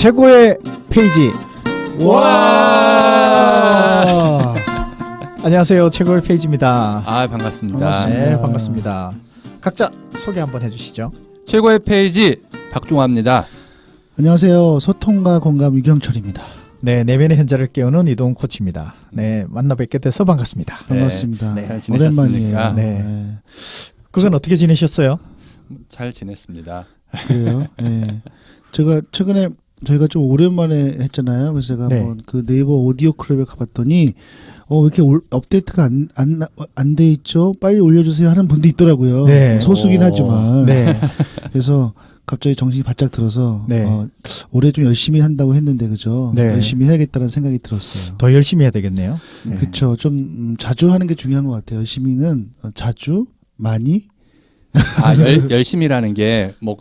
최고의 페이지. 와. 안녕하세요, 최고의 페이지입니다. 아, 반갑습니다. 네, 반갑습니다. 각자 소개 한번 해주시죠. 최고의 페이지 박종화입니다. 안녕하세요. 소통과 공감 유경철입니다. 네, 내면의 현자를 깨우는 이동훈 코치입니다. 네, 만나 뵙게 돼서 반갑습니다. 반갑습니다. 네, 잘 지내셨습니까? 오랜만이에요. 네. 그건 어떻게 지내셨어요? 잘 지냈습니다. 그래요. 네. 제가 최근에 저희가 좀 오랜만에 했잖아요. 그래서 제가 네. 한번 그 네이버 오디오 클럽에 가봤더니 왜 이렇게 업데이트가 안 돼 있죠? 빨리 올려주세요 하는 분도 있더라고요. 네. 소수긴 하지만. 네, 그래서 갑자기 정신이 바짝 들어서 네. 올해 좀 열심히 한다고 했는데 그죠? 네. 열심히 해야겠다는 생각이 들었어요. 더 열심히 해야 되겠네요. 네. 그렇죠. 좀 자주 하는 게 중요한 것 같아요. 열심히는 자주 많이. 아, 열심히라는 게 뭐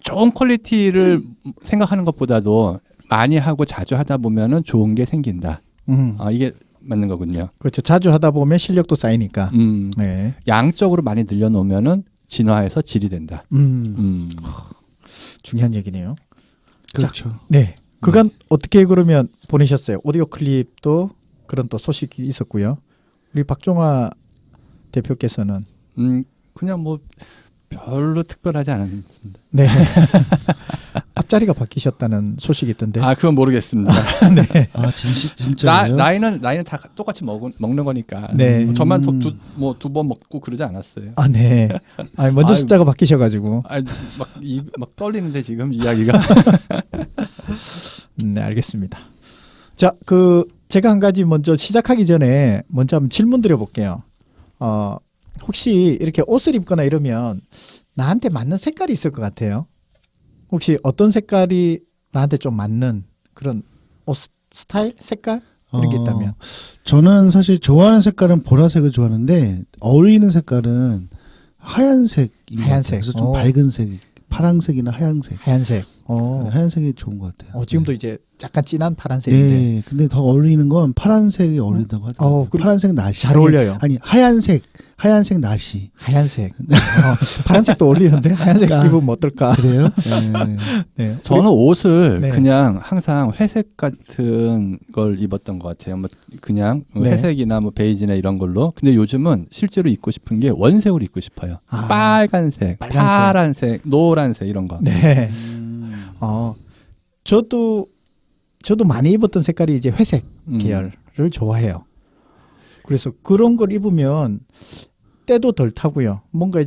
좋은 퀄리티를 생각하는 것보다도 많이 하고 자주 하다 보면은 좋은 게 생긴다. 이게 맞는 거군요. 그렇죠. 자주 하다 보면 실력도 쌓이니까. 네. 양적으로 많이 늘려놓으면은 진화해서 질이 된다. 중요한 얘기네요. 그렇죠. 네. 그간 어떻게 그러면 보내셨어요? 오디오 클립도 그런 또 소식이 있었고요. 우리 박종화 대표께서는 그냥 뭐 별로 특별하지 않았습니다. 네. 앞자리가 바뀌셨다는 소식이 있던데. 아, 그건 모르겠습니다. 네. 아 진짜요? 나이는 다 똑같이 먹는 거니까. 네. 저만 두 번 먹고 그러지 않았어요. 아, 네. 아니, 먼저 아유. 숫자가 바뀌셔가지고. 막 떨리는데 지금 이야기가. 네, 알겠습니다. 자, 제가 한 가지 먼저 시작하기 전에 먼저 한번 질문 드려볼게요. 혹시 이렇게 옷을 입거나 이러면 나한테 맞는 색깔이 있을 것 같아요. 혹시 어떤 색깔이 나한테 좀 맞는 그런 옷 스타일, 색깔 이런 게 있다면? 저는 사실 좋아하는 색깔은 보라색을 좋아하는데 어울리는 색깔은 하얀색. 하얀색. 그래서 좀 밝은 색, 파란색이나 하얀색. 하얀색. 하얀색이 좋은 것 같아요. 지금도 이제 약간 진한 파란색인데. 네, 근데 더 어울리는 건 파란색이 어울린다고 하더라고요. 파란색 나시. 잘 어울려요. 아니 하얀색 나시. 하얀색. 파란색도 어울리는데 하얀색 입으면 어떨까? 그래요? 네. 저는 옷을 네. 그냥 항상 회색 같은 걸 입었던 것 같아요. 뭐 그냥 네. 회색이나 뭐 베이지나 이런 걸로. 근데 요즘은 실제로 입고 싶은 게 원색으로 입고 싶어요. 빨간색, 파란색, 노란색 이런 거. 네. 저도 많이 입었던 색깔이 이제 회색 계열을 좋아해요. 그래서 그런 걸 입으면 때도 덜 타고요. 뭔가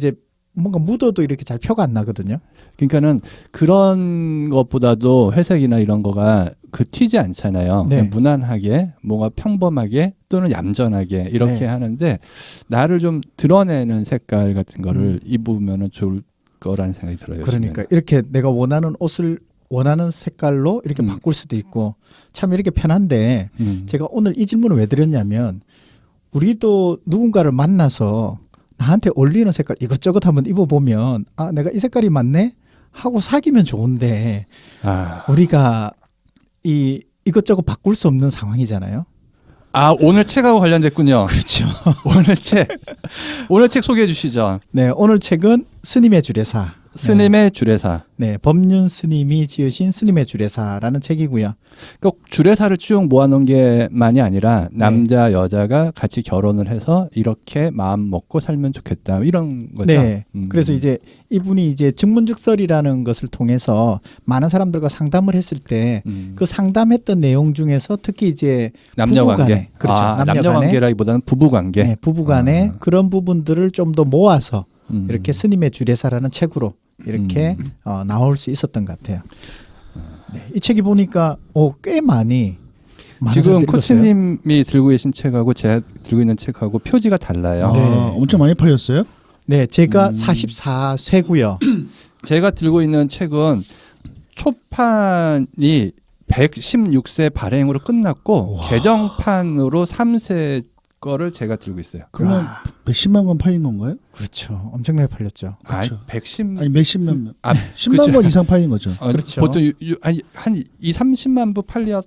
묻어도 이렇게 잘 표가 안 나거든요. 그러니까는 그런 것보다도 회색이나 이런 거가 튀지 않잖아요. 네. 그냥 무난하게, 뭔가 평범하게 또는 얌전하게 이렇게 네. 하는데 나를 좀 드러내는 색깔 같은 거를 입으면은 좋을 거라는 생각이 들어요. 그러니까 이렇게 내가 원하는 옷을 원하는 색깔로 이렇게 바꿀 수도 있고 참 이렇게 편한데 제가 오늘 이 질문을 왜 드렸냐면 우리도 누군가를 만나서 나한테 어울리는 색깔 이것저것 한번 입어보면 내가 이 색깔이 맞네 하고 사귀면 좋은데 우리가 이것저것 바꿀 수 없는 상황이잖아요. 오늘 책하고 관련됐군요. 그렇죠. 오늘 책 소개해 주시죠. 네, 오늘 책은 스님의 주례사. 스님의 주례사. 네, 법륜 스님이 지으신 스님의 주례사라는 책이고요. 꼭 주례사를 쭉 모아놓은 게만이 아니라 남자 여자가 같이 결혼을 해서 이렇게 마음 먹고 살면 좋겠다 이런 거죠. 네, 그래서 이제 이분이 이제 증문즉설이라는 것을 통해서 많은 사람들과 상담을 했을 때 그 상담했던 내용 중에서 특히 이제 남녀 관계, 부부간에, 그렇죠. 남녀 관계라기보다는 부부 관계, 네, 부부간에 그런 부분들을 좀 더 모아서 이렇게 스님의 주례사라는 책으로 이렇게 나올 수 있었던 것 같아요. 네, 이 책이 보니까 꽤 많은 지금 사람들이 코치님이 들고 계신 책하고 제가 들고 있는 책하고 표지가 달라요. 네. 엄청 많이 팔렸어요? 네, 제가 44쇄고요. 제가 들고 있는 책은 초판이 116세 발행으로 끝났고 개정판으로 3세 거를 제가 들고 있어요. 그러면 몇십만 권 팔린 건가요? 그렇죠. 엄청나게 팔렸죠. 아니, 110 아니 몇십만 10만 그렇죠. 권 이상 팔린 거죠. 그렇죠. 보통 한 2, 30만 부 팔렸지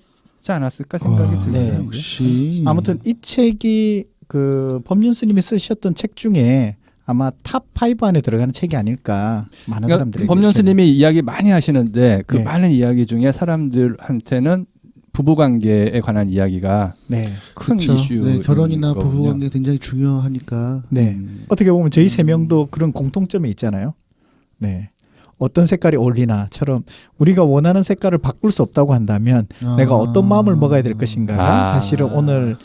않았을까 생각이 들어요. 네. 역시. 아무튼 이 책이 그 법륜 스님이 쓰셨던 책 중에 아마 탑 5 안에 들어가는 책이 아닐까 많은 그러니까 사람들이 법륜 스님이 이야기 많이 하시는데 그 네. 많은 이야기 중에 사람들한테는 부부관계에 관한 이야기가 네. 큰 그렇죠. 이슈. 네, 결혼이나 부부관계 굉장히 중요하니까. 네. 어떻게 보면 저희 세 명도 그런 공통점이 있잖아요. 네. 어떤 색깔이 어울리나처럼 우리가 원하는 색깔을 바꿀 수 없다고 한다면 내가 어떤 마음을 먹어야 될 것인가가 사실은 오늘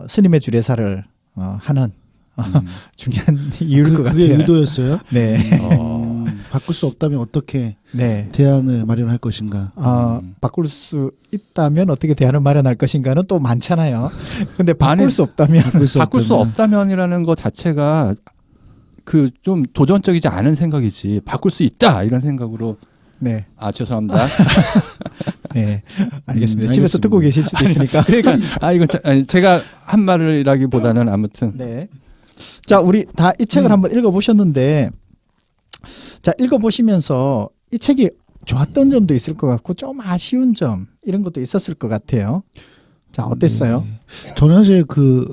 스님의 주례사를 하는 중요한 이유일 것 그게 같아요. 의도였어요. 네. 바꿀 수 없다면 어떻게 네. 대안을 마련할 것인가. 바꿀 수 있다면 어떻게 대안을 마련할 것인가는 또 많잖아요. 근데 바꿀 아니, 수 없다면 바꿀 수 없다면이라는 것 자체가 그 좀 도전적이지 않은 생각이지 바꿀 수 있다 이런 생각으로 네. 죄송합니다. 네. 알겠습니다. 알겠습니다. 집에서 듣고 계실 수도 있으니까. 그러니까 이건 제가 한 말이라기보다는 아무튼 네. 자, 우리 다 이 책을 한번 읽어보셨는데, 자, 읽어보시면서 이 책이 좋았던 점도 있을 것 같고, 좀 아쉬운 점, 이런 것도 있었을 것 같아요. 자, 어땠어요? 네. 저는 사실 그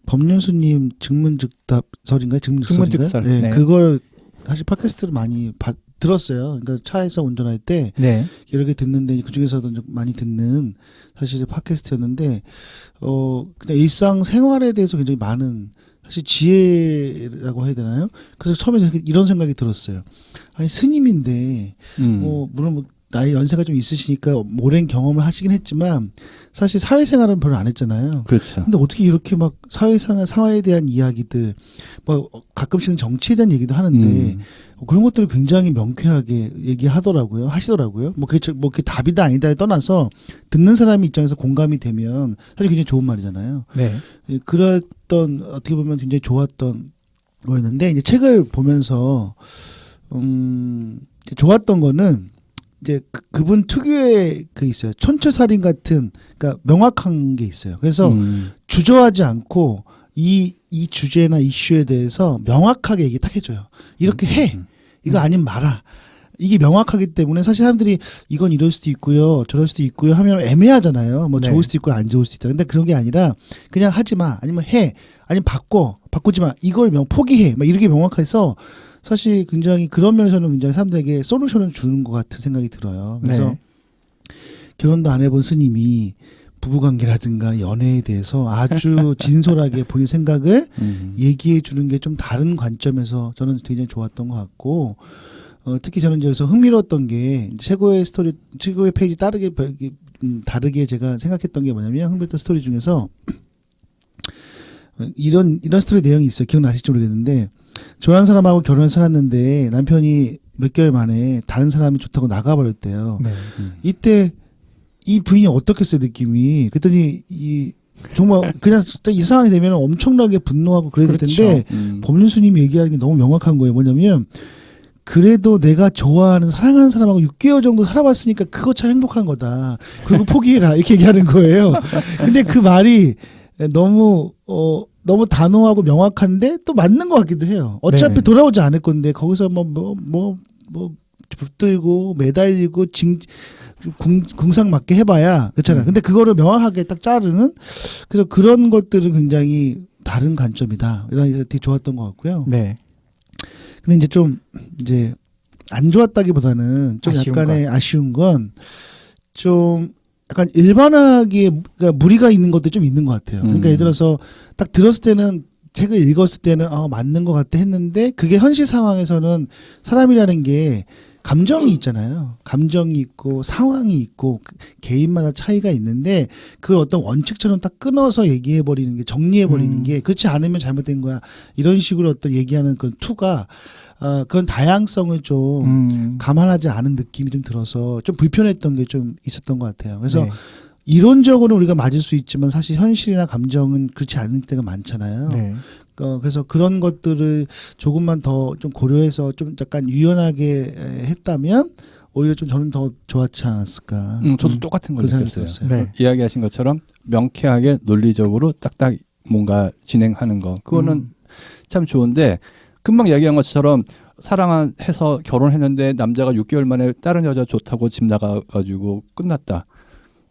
법륜스님 증문즉답설인가요? 증문즉설. 네, 네. 그걸 사실 팟캐스트를 많이 들었어요. 그러니까 차에서 운전할 때 네. 여러 개 듣는데 그 중에서도 좀 많이 듣는 사실 팟캐스트였는데 그냥 일상 생활에 대해서 굉장히 많은 사실 지혜라고 해야 되나요? 그래서 처음에 이런 생각이 들었어요. 아니 스님인데 물론 뭐 나이 연세가 좀 있으시니까 오랜 경험을 하시긴 했지만 사실 사회생활은 별로 안 했잖아요. 그렇죠. 근데 어떻게 이렇게 막 사회에 대한 이야기들, 뭐 가끔씩은 정치에 대한 얘기도 하는데 그런 것들을 굉장히 명쾌하게 하시더라고요. 뭐 그게 답이다 아니다를 떠나서 듣는 사람 입장에서 공감이 되면 사실 굉장히 좋은 말이잖아요. 네. 그랬던 어떻게 보면 굉장히 좋았던 거였는데 이제 책을 보면서 좋았던 거는 이제 그분 특유의 있어요. 촌철살인 같은 그러니까 명확한 게 있어요. 그래서 주저하지 않고 이 주제나 이슈에 대해서 명확하게 얘기 딱 해줘요. 이렇게 해. 이거 아니면 말아. 이게 명확하기 때문에 사실 사람들이 이건 이럴 수도 있고요. 저럴 수도 있고요 하면 애매하잖아요. 뭐 네. 좋을 수도 있고 안 좋을 수도 있다. 근데 그런 게 아니라 그냥 하지 마. 아니면 해. 아니면 바꾸지 마. 이걸 포기해. 막 이렇게 명확해서 사실 굉장히 그런 면에서는 굉장히 사람들에게 솔루션을 주는 것 같은 생각이 들어요. 그래서 네. 결혼도 안 해본 스님이 부부관계라든가 연애에 대해서 아주 진솔하게 본인 생각을 얘기해 주는 게 좀 다른 관점에서 저는 굉장히 좋았던 것 같고 특히 저는 여기서 흥미로웠던 게 최고의 페이지 다르게 제가 생각했던 게 뭐냐면 흥미로웠던 스토리 중에서 이런 스토리 내용이 있어요. 기억나실지 모르겠는데 좋아하는 사람하고 결혼을 살았는데 남편이 몇 개월 만에 다른 사람이 좋다고 나가버렸대요. 네. 이때 이 부인이 어떻겠어요 느낌이. 그랬더니 정말 그냥 이 상황이 되면 엄청나게 분노하고 그래야 될 텐데 법륜스님이 얘기하는 게 너무 명확한 거예요. 뭐냐면 그래도 내가 좋아하는 사랑하는 사람하고 6개월 정도 살아봤으니까 그거 참 행복한 거다. 그리고 포기해라 이렇게 얘기하는 거예요. 근데 그 말이 너무 단호하고 명확한데 또 맞는 것 같기도 해요. 어차피 네. 돌아오지 돌아오지 않을 건데 거기서 붙들고 매달리고 궁상 맞게 해봐야 그렇잖아요. 근데 그거를 명확하게 딱 자르는 그래서 그런 것들은 굉장히 다른 관점이다. 이런 게 되게 좋았던 것 같고요. 네. 근데 이제 안 좋았다기보다는 좀 약간의 아쉬운 건 좀 약간 일반하게 그러니까 무리가 있는 것도 좀 있는 것 같아요. 그러니까 예를 들어서 딱 들었을 때는 책을 읽었을 때는 맞는 것 같아 했는데 그게 현실 상황에서는 사람이라는 게 감정이 있잖아요. 감정이 있고 상황이 있고 개인마다 차이가 있는데 그걸 어떤 원칙처럼 딱 끊어서 얘기해버리는 게 정리해버리는 게 그렇지 않으면 잘못된 거야. 이런 식으로 어떤 얘기하는 그런 투가 그런 다양성을 좀 감안하지 않은 느낌이 좀 들어서 좀 불편했던 게 좀 있었던 것 같아요. 그래서 네. 이론적으로 우리가 맞을 수 있지만 사실 현실이나 감정은 그렇지 않을 때가 많잖아요. 네. 그래서 그런 것들을 조금만 더 좀 고려해서 좀 약간 유연하게 했다면 오히려 좀 저는 더 좋았지 않았을까. 저도 똑같은 걸 그 생각이 느꼈어요. 들었어요. 네. 이야기하신 것처럼 명쾌하게 논리적으로 딱딱 뭔가 진행하는 거 그거는 참 좋은데 금방 이야기한 것처럼 사랑해서 결혼했는데 남자가 6개월 만에 다른 여자 좋다고 집 나가가지고 끝났다.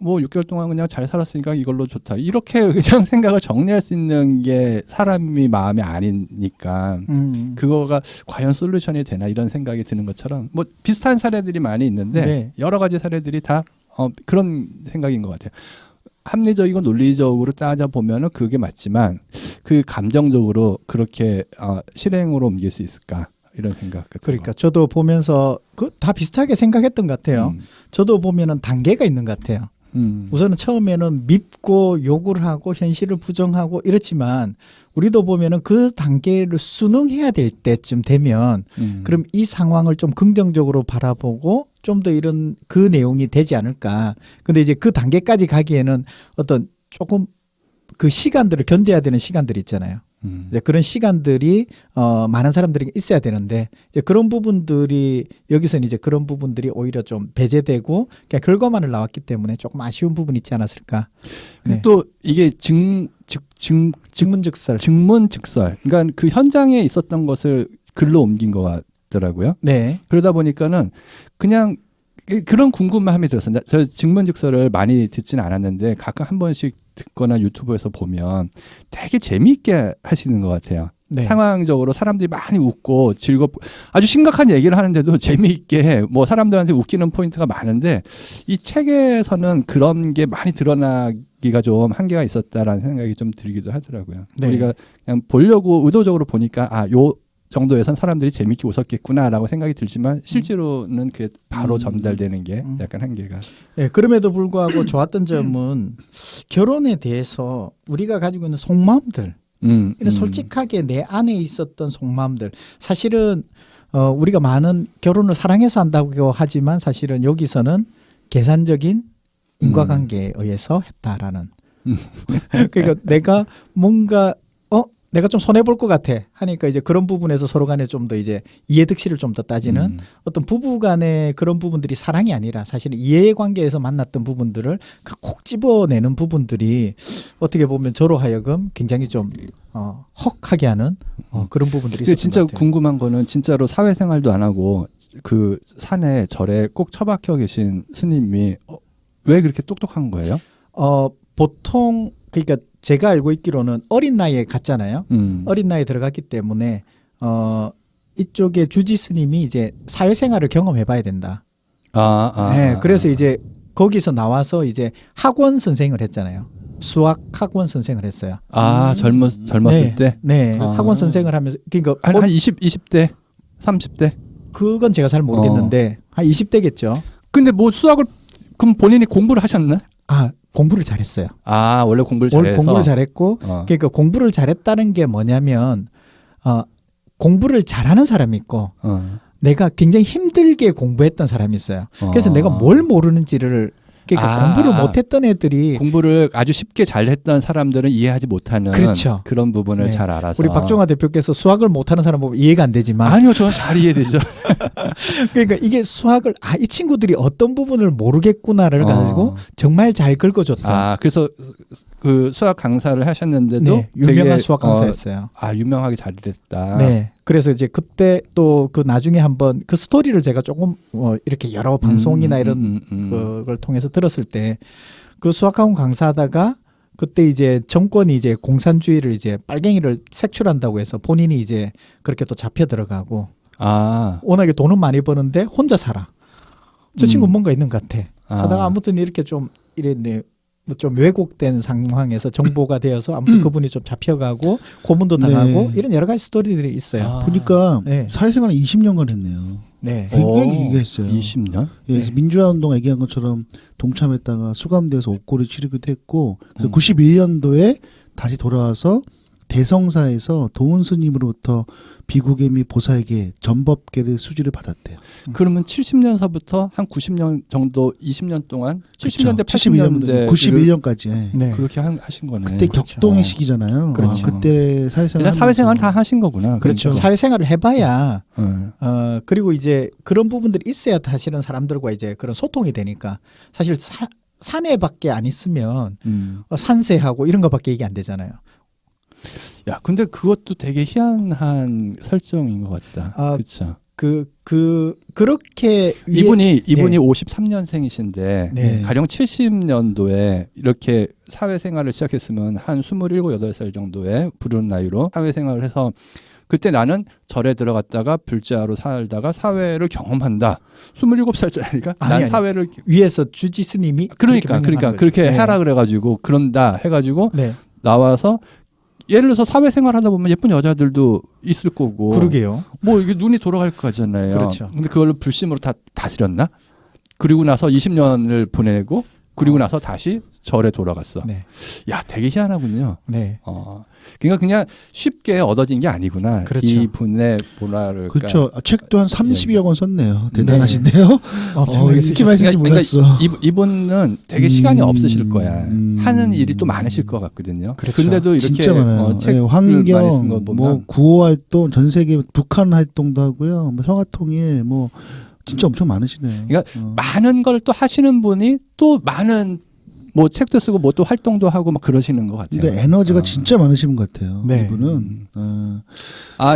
뭐 6개월 동안 그냥 잘 살았으니까 이걸로 좋다. 이렇게 그냥 생각을 정리할 수 있는 게 사람이 마음이 아니니까 그거가 과연 솔루션이 되나 이런 생각이 드는 것처럼 뭐 비슷한 사례들이 많이 있는데 네. 여러 가지 사례들이 다 그런 생각인 것 같아요. 합리적이고 논리적으로 따져보면은 그게 맞지만 그 감정적으로 그렇게 실행으로 옮길 수 있을까 이런 생각. 그러니까 저도 보면서 그 다 비슷하게 생각했던 것 같아요. 저도 보면은 단계가 있는 것 같아요. 우선은 처음에는 밉고 욕을 하고 현실을 부정하고 이렇지만 우리도 보면은 그 단계를 순응해야 될 때쯤 되면 그럼 이 상황을 좀 긍정적으로 바라보고 좀 더 이런 그 내용이 되지 않을까. 근데 이제 그 단계까지 가기에는 어떤 조금 그 시간들을 견뎌야 되는 시간들이 있잖아요. 이제 그런 시간들이 많은 사람들에게 있어야 되는데 이제 그런 부분들이 여기서는 이제 그런 부분들이 오히려 좀 배제되고 그냥 결과만을 나왔기 때문에 조금 아쉬운 부분이 있지 않았을까. 네. 또 이게 증문즉설. 증문즉설. 그러니까 그 현장에 있었던 것을 글로 옮긴 것 같더라고요. 네. 그러다 보니까는 그냥 그런 궁금함이 들었어요. 저 증문즉설을 많이 듣지는 않았는데 가끔 한 번씩 듣거나 유튜브에서 보면 되게 재미있게 하시는 것 같아요. 네. 상황적으로 사람들이 많이 웃고 즐겁고 아주 심각한 얘기를 하는데도 재미있게 뭐 사람들한테 웃기는 포인트가 많은데 이 책에서는 그런 게 많이 드러나기가 좀 한계가 있었다라는 생각이 좀 들기도 하더라고요. 네. 우리가 그냥 보려고 의도적으로 보니까 요 정도에선 사람들이 재밌게 웃었겠구나라고 생각이 들지만 실제로는 그게 바로 전달되는 게 약간 한계가. 네, 그럼에도 불구하고 좋았던 점은 결혼에 대해서 우리가 가지고 있는 속마음들, 이런 솔직하게 내 안에 있었던 속마음들. 사실은 우리가 많은 결혼을 사랑해서 한다고 하지만 사실은 여기서는 계산적인 인과관계에 의해서 했다라는. 그러니까 내가 뭔가 내가 좀 손해 볼 것 같아 하니까 이제 그런 부분에서 서로 간에 좀 더 이제 이해득실을 좀 더 따지는 어떤 부부 간의 그런 부분들이 사랑이 아니라 사실은 이해관계에서 만났던 부분들을 콕 집어내는 부분들이 어떻게 보면 저로 하여금 굉장히 좀 헉하게 하는 그런 부분들이 있었던 진짜 것 같아요. 궁금한 거는 진짜로 사회생활도 안 하고 그 산에 절에 꼭 처박혀 계신 스님이 왜 그렇게 똑똑한 거예요? 보통 그러니까 제가 알고 있기로는 어린 나이에 갔잖아요. 어린 나이에 들어갔기 때문에 이쪽에 주지 스님이 이제 사회생활을 경험해봐야 된다. 네, 그래서 이제 거기서 나와서 이제 학원 선생을 했잖아요. 수학 학원 선생을 했어요. 젊었을 때? 네, 학원 선생을 하면서 그러니까 한 20대, 30대? 그건 제가 잘 모르겠는데 한 20대겠죠. 근데 뭐 수학을 그럼 본인이 공부를 하셨나? 공부를 잘했어요. 원래 공부를 잘해서? 공부를 잘했고 그러니까 공부를 잘했다는 게 뭐냐면 공부를 잘하는 사람이 있고 내가 굉장히 힘들게 공부했던 사람이 있어요. 그래서 내가 뭘 모르는지를 그러니까 공부를 못했던 애들이 공부를 아주 쉽게 잘했던 사람들은 이해하지 못하는 그렇죠. 그런 부분을 네. 잘 알아서 우리 박종화 대표께서 수학을 못하는 사람 보면 이해가 안 되지만 아니요, 저는 잘 이해되죠. 그러니까 이게 수학을 이 친구들이 어떤 부분을 모르겠구나를 가지고 정말 잘 긁어줬다. 그래서 그 수학 강사를 하셨는데도 네, 유명한 되게, 수학 강사였어요. 유명하게 잘 됐다. 네. 그래서 이제 그때 또 그 나중에 한번 그 스토리를 제가 조금 이렇게 여러 방송이나 이런 그걸 통해서 들었을 때 그 수학학원 강사하다가 그때 이제 정권이 이제 공산주의를 이제 빨갱이를 색출한다고 해서 본인이 이제 그렇게 또 잡혀 들어가고 워낙에 돈은 많이 버는데 혼자 살아. 저 친구 뭔가 있는 것 같아. 하다가 아무튼 이렇게 좀 이랬네. 좀 왜곡된 상황에서 정보가 되어서 아무튼 그분이 좀 잡혀가고 고문도 당하고 이런 여러 가지 스토리들이 있어요. 보니까 사회생활 20년간 했네요. 네. 굉장히 길게 했어요. 20년? 그래서 민주화운동 얘기한 것처럼 동참했다가 수감돼서 옥고를 치르기도 했고 91년도에 다시 돌아와서 대성사에서 도운 스님으로부터 비구계 및 보살계 전법계의 수지를 받았대요. 그러면 70년서부터 한 90년 정도 20년 동안 70년대 80년대 91년까지 네. 그렇게 하신 거네. 그때 격동의 시기잖아요. 그렇죠. 그때 사회생활 사회생활 다 하신 거구나. 그렇죠. 사회생활을 해봐야 그리고 이제 그런 부분들이 있어야 사실은 사람들과 이제 그런 소통이 되니까 사실 사내밖에 안 있으면 산세하고 이런 거밖에 얘기 안 되잖아요. 야, 근데 그것도 되게 희한한 설정인 것 같다. 그렇죠. 그렇게 이분이 네. 53년생이신데 네. 가령 70년도에 이렇게 사회생활을 시작했으면 한 27, 8살 정도의 부른 나이로 사회생활을 해서 그때 나는 절에 들어갔다가 불자로 살다가 사회를 경험한다. 27살짜리가 난 아니. 사회를 위에서 주지 스님이 그러니까 그렇게 네. 해라 그래가지고 그런다 해가지고 네. 나와서 예를 들어서 사회생활 하다 보면 예쁜 여자들도 있을 거고 그러게요. 뭐 이게 눈이 돌아갈 거잖아요. 그렇죠. 근데 그걸 불심으로 다 다스렸나? 그리고 나서 20년을 보내고 그리고 나서 다시 절에 돌아갔어. 네. 야, 되게 희한하군요. 네. 그러니까 그냥 쉽게 얻어진 게 아니구나. 그렇죠. 이 분의 뭐랄까. 그렇죠. 책도 한 30여억 원 썼네요. 대단하신데요. 엄청나게 이렇게 많이 쓴지 몰랐어. 이분은 되게 시간이 없으실 거야. 하는 일이 또 많으실 것 같거든요. 그렇죠. 근데도 이렇게 진짜 많아요. 책을 예, 많이 쓴 거 환경, 보면 뭐 구호 활동, 전 세계 북한 활동도 하고요. 뭐 평화통일, 뭐 진짜 엄청 많으시네요. 그러니까 많은 걸 또 하시는 분이 또 많은 뭐 책도 쓰고 뭐 또 활동도 하고 막 그러시는 것 같아요. 근데 에너지가 진짜 많으신 것 같아요. 네. 이분은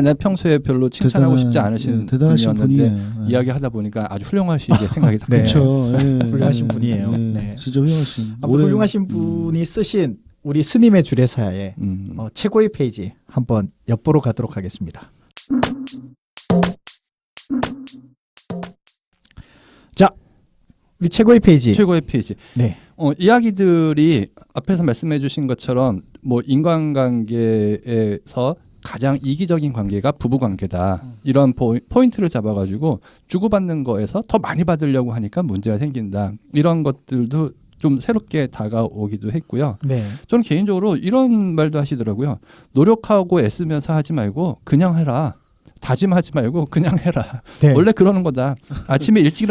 내 평소에 별로 칭찬하고 싶지 않으신 대단하신 분이었는데 분이에요. 이야기하다 보니까 아주 훌륭하시게 생각이 딱 네. 그렇죠. 훌륭하신 분이에요. 네. 진짜 훌륭하신. 아무튼 훌륭하신 분이 쓰신 우리 스님의 주례사의 최고의 페이지 한번 엿보러 가도록 하겠습니다. 자, 우리 최고의 페이지. 최고의 페이지. 네. 이야기들이 앞에서 말씀해 주신 것처럼 뭐 인간관계에서 가장 이기적인 관계가 부부관계다. 이런 포인트를 잡아가지고 주고받는 거에서 더 많이 받으려고 하니까 문제가 생긴다. 이런 것들도 좀 새롭게 다가오기도 했고요. 네. 저는 개인적으로 이런 말도 하시더라고요. 노력하고 애쓰면서 하지 말고 그냥 해라. 다짐하지 말고 그냥 해라. 네. 원래 그러는 거다. 아침에 일찍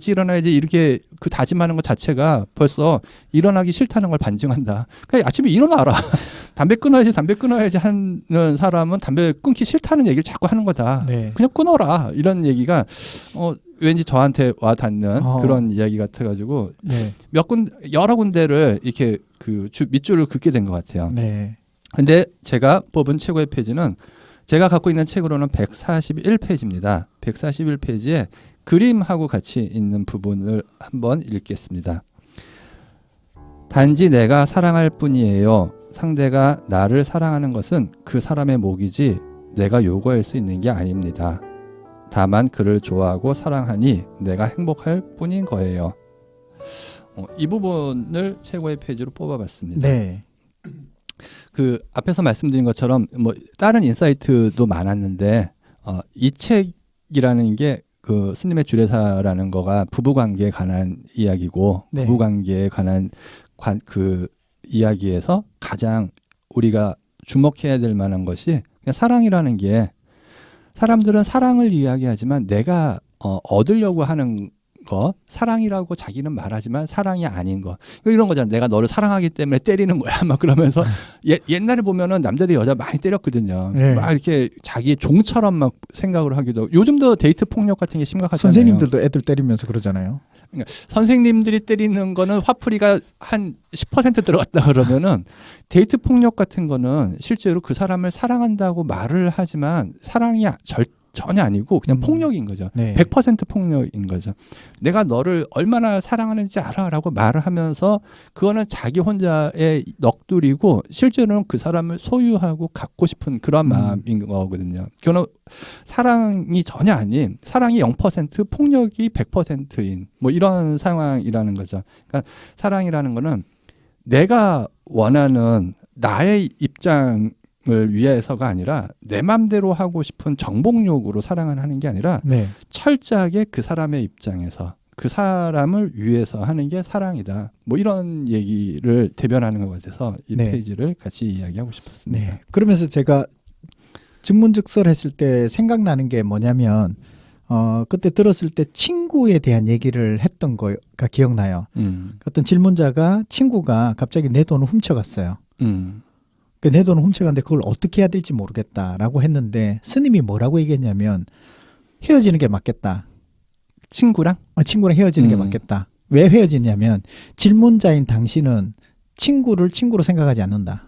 일어나야지 이렇게 그 다짐하는 것 자체가 벌써 일어나기 싫다는 걸 반증한다. 그러니까 아침에 일어나라. 담배 끊어야지 하는 사람은 담배 끊기 싫다는 얘기를 자꾸 하는 거다. 네. 그냥 끊어라. 이런 얘기가 왠지 저한테 와 닿는 그런 이야기 같아가지고 네. 여러 군데를 이렇게 그 밑줄을 긋게 된 것 같아요. 네. 근데 제가 뽑은 최고의 페이지는 제가 갖고 있는 책으로는 141페이지입니다. 141페이지에 그림하고 같이 있는 부분을 한번 읽겠습니다. 단지 내가 사랑할 뿐이에요. 상대가 나를 사랑하는 것은 그 사람의 몫이지 내가 요구할 수 있는 게 아닙니다. 다만 그를 좋아하고 사랑하니 내가 행복할 뿐인 거예요. 이 부분을 최고의 페이지로 뽑아봤습니다. 네. 그 앞에서 말씀드린 것처럼 뭐 다른 인사이트도 많았는데 이 책이라는 게 그 스님의 주례사라는 거가 부부관계에 관한 이야기고 네. 부부관계에 관한 그 이야기에서 가장 우리가 주목해야 될 만한 것이 그냥 사랑이라는 게 사람들은 사랑을 이야기하지만 내가 얻으려고 하는 거 사랑이라고 자기는 말하지만 사랑이 아닌 거 이런 거잖아. 내가 너를 사랑하기 때문에 때리는 거야 막 그러면서 옛날에 보면은 남자들 여자 많이 때렸거든요. 네. 막 이렇게 자기 종처럼 막 생각을 하기도 하고 요즘도 데이트 폭력 같은 게 심각하잖아요. 선생님들도 애들 때리면서 그러잖아요. 그러니까 선생님들이 때리는 거는 화풀이가 한 10% 들어갔다 그러면은 데이트 폭력 같은 거는 실제로 그 사람을 사랑한다고 말을 하지만 사랑이 전혀 아니고 그냥 폭력인 거죠. 네. 100% 폭력인 거죠. 내가 너를 얼마나 사랑하는지 알아라고 말을 하면서 그거는 자기 혼자의 넋두리고 실제로는 그 사람을 소유하고 갖고 싶은 그런 마음인 거거든요. 그거는 사랑이 전혀 아닌 사랑이 0% 폭력이 100%인 뭐 이런 상황이라는 거죠. 그러니까 사랑이라는 거는 내가 원하는 나의 입장 을 위해서가 아니라 내 맘대로 하고 싶은 정복욕으로 사랑을 하는 게 아니라 네. 철저하게 그 사람의 입장에서 그 사람을 위해서 하는 게 사랑이다. 뭐 이런 얘기를 대변하는 것 같아서 이 네. 페이지를 같이 이야기하고 싶었습니다. 네. 그러면서 제가 증문즉설 했을 때 생각나는 게 뭐냐면 그때 들었을 때 친구에 대한 얘기를 했던 거가 기억나요. 어떤 질문자가 친구가 갑자기 내 돈을 훔쳐갔어요. 내 돈을 훔쳐갔는데 그걸 어떻게 해야 될지 모르겠다라고 했는데 스님이 뭐라고 얘기했냐면 헤어지는 게 맞겠다. 친구랑? 친구랑 헤어지는 게 맞겠다. 왜 헤어지냐면 질문자인 당신은 친구를 친구로 생각하지 않는다.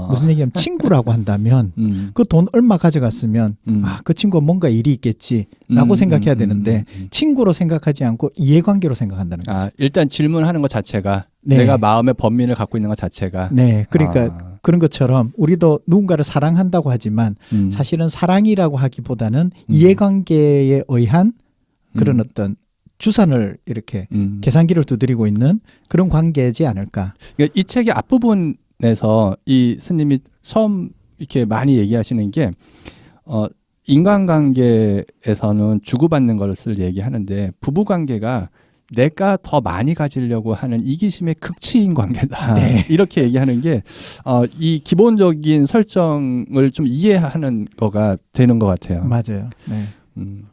무슨 얘기냐면 친구라고 한다면 그 돈 얼마 가져갔으면 그 친구가 뭔가 일이 있겠지라고 생각해야 되는데 친구로 생각하지 않고 이해관계로 생각한다는 거죠. 일단 질문하는 것 자체가 네. 내가 마음의 범민을 갖고 있는 것 자체가 네, 그러니까 그런 것처럼 우리도 누군가를 사랑한다고 하지만 사실은 사랑이라고 하기보다는 이해관계에 의한 그런 어떤 주산을 이렇게 계산기를 두드리고 있는 그런 관계지 않을까. 그러니까 이 책의 앞부분에서 이 스님이 처음 이렇게 많이 얘기하시는 게 인간관계에서는 주고받는 것을 얘기하는데 부부관계가 내가 더 많이 가지려고 하는 이기심의 극치인 관계다. 네. 이렇게 얘기하는 게 이 기본적인 설정을 좀 이해하는 거가 되는 것 같아요. 맞아요. 네.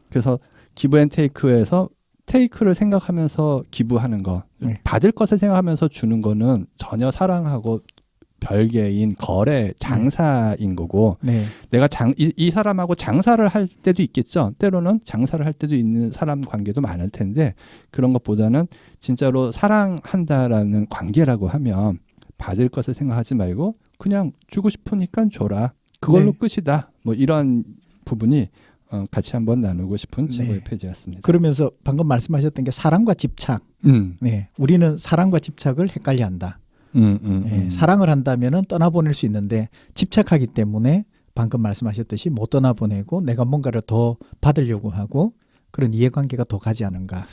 그래서 기브 앤 테이크에서 테이크를 생각하면서 기부하는 거, 네. 받을 것을 생각하면서 주는 거는 전혀 사랑하고 별개인 거래, 장사인 거고, 네. 내가 이 사람하고 장사를 할 때도 있겠죠. 때로는 장사를 할 때도 있는 사람 관계도 많을 텐데, 그런 것보다는 진짜로 사랑한다라는 관계라고 하면 받을 것을 생각하지 말고 그냥 주고 싶으니까 줘라. 그걸로 네. 끝이다. 뭐 이런 부분이 같이 한번 나누고 싶은 최고의 네. 페이지였습니다. 그러면서 방금 말씀하셨던 게 사랑과 집착. 네. 우리는 사랑과 집착을 헷갈려 한다. 네. 사랑을 한다면은 떠나보낼 수 있는데 집착하기 때문에 방금 말씀하셨듯이 못 떠나보내고 내가 뭔가를 더 받으려고 하고 그런 이해관계가 더 가지 않은가. 야,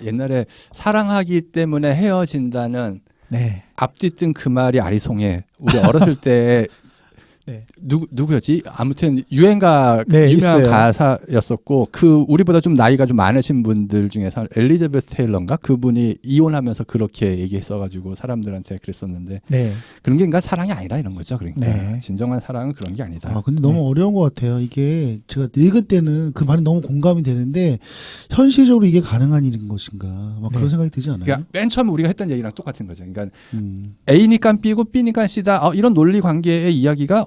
옛날에 사랑하기 때문에 헤어진다는 네. 앞뒤 뜬 그 말이 아리송해. 우리 어렸을 때 네. 누구였지? 아무튼 유행가 네, 유명한 있어요. 가사였었고 그 우리보다 좀 나이가 좀 많으신 분들 중에서 엘리자베스 테일러인가 그분이 이혼하면서 그렇게 얘기했어가지고 사람들한테 그랬었는데 네. 그런 게 인간 사랑이 아니라 이런 거죠. 그러니까 네. 진정한 사랑은 그런 게 아니다. 근데 너무 어려운 것 같아요. 이게 제가 읽을 때는 그 말이 너무 공감이 되는데 현실적으로 이게 가능한 일인 것인가 막 그런 네. 생각이 들지 않아요? 그러니까 맨 처음 우리가 했던 얘기랑 똑같은 거죠. 그러니까 음. A니까 B고 B니까 C다. 이런 논리 관계의 이야기가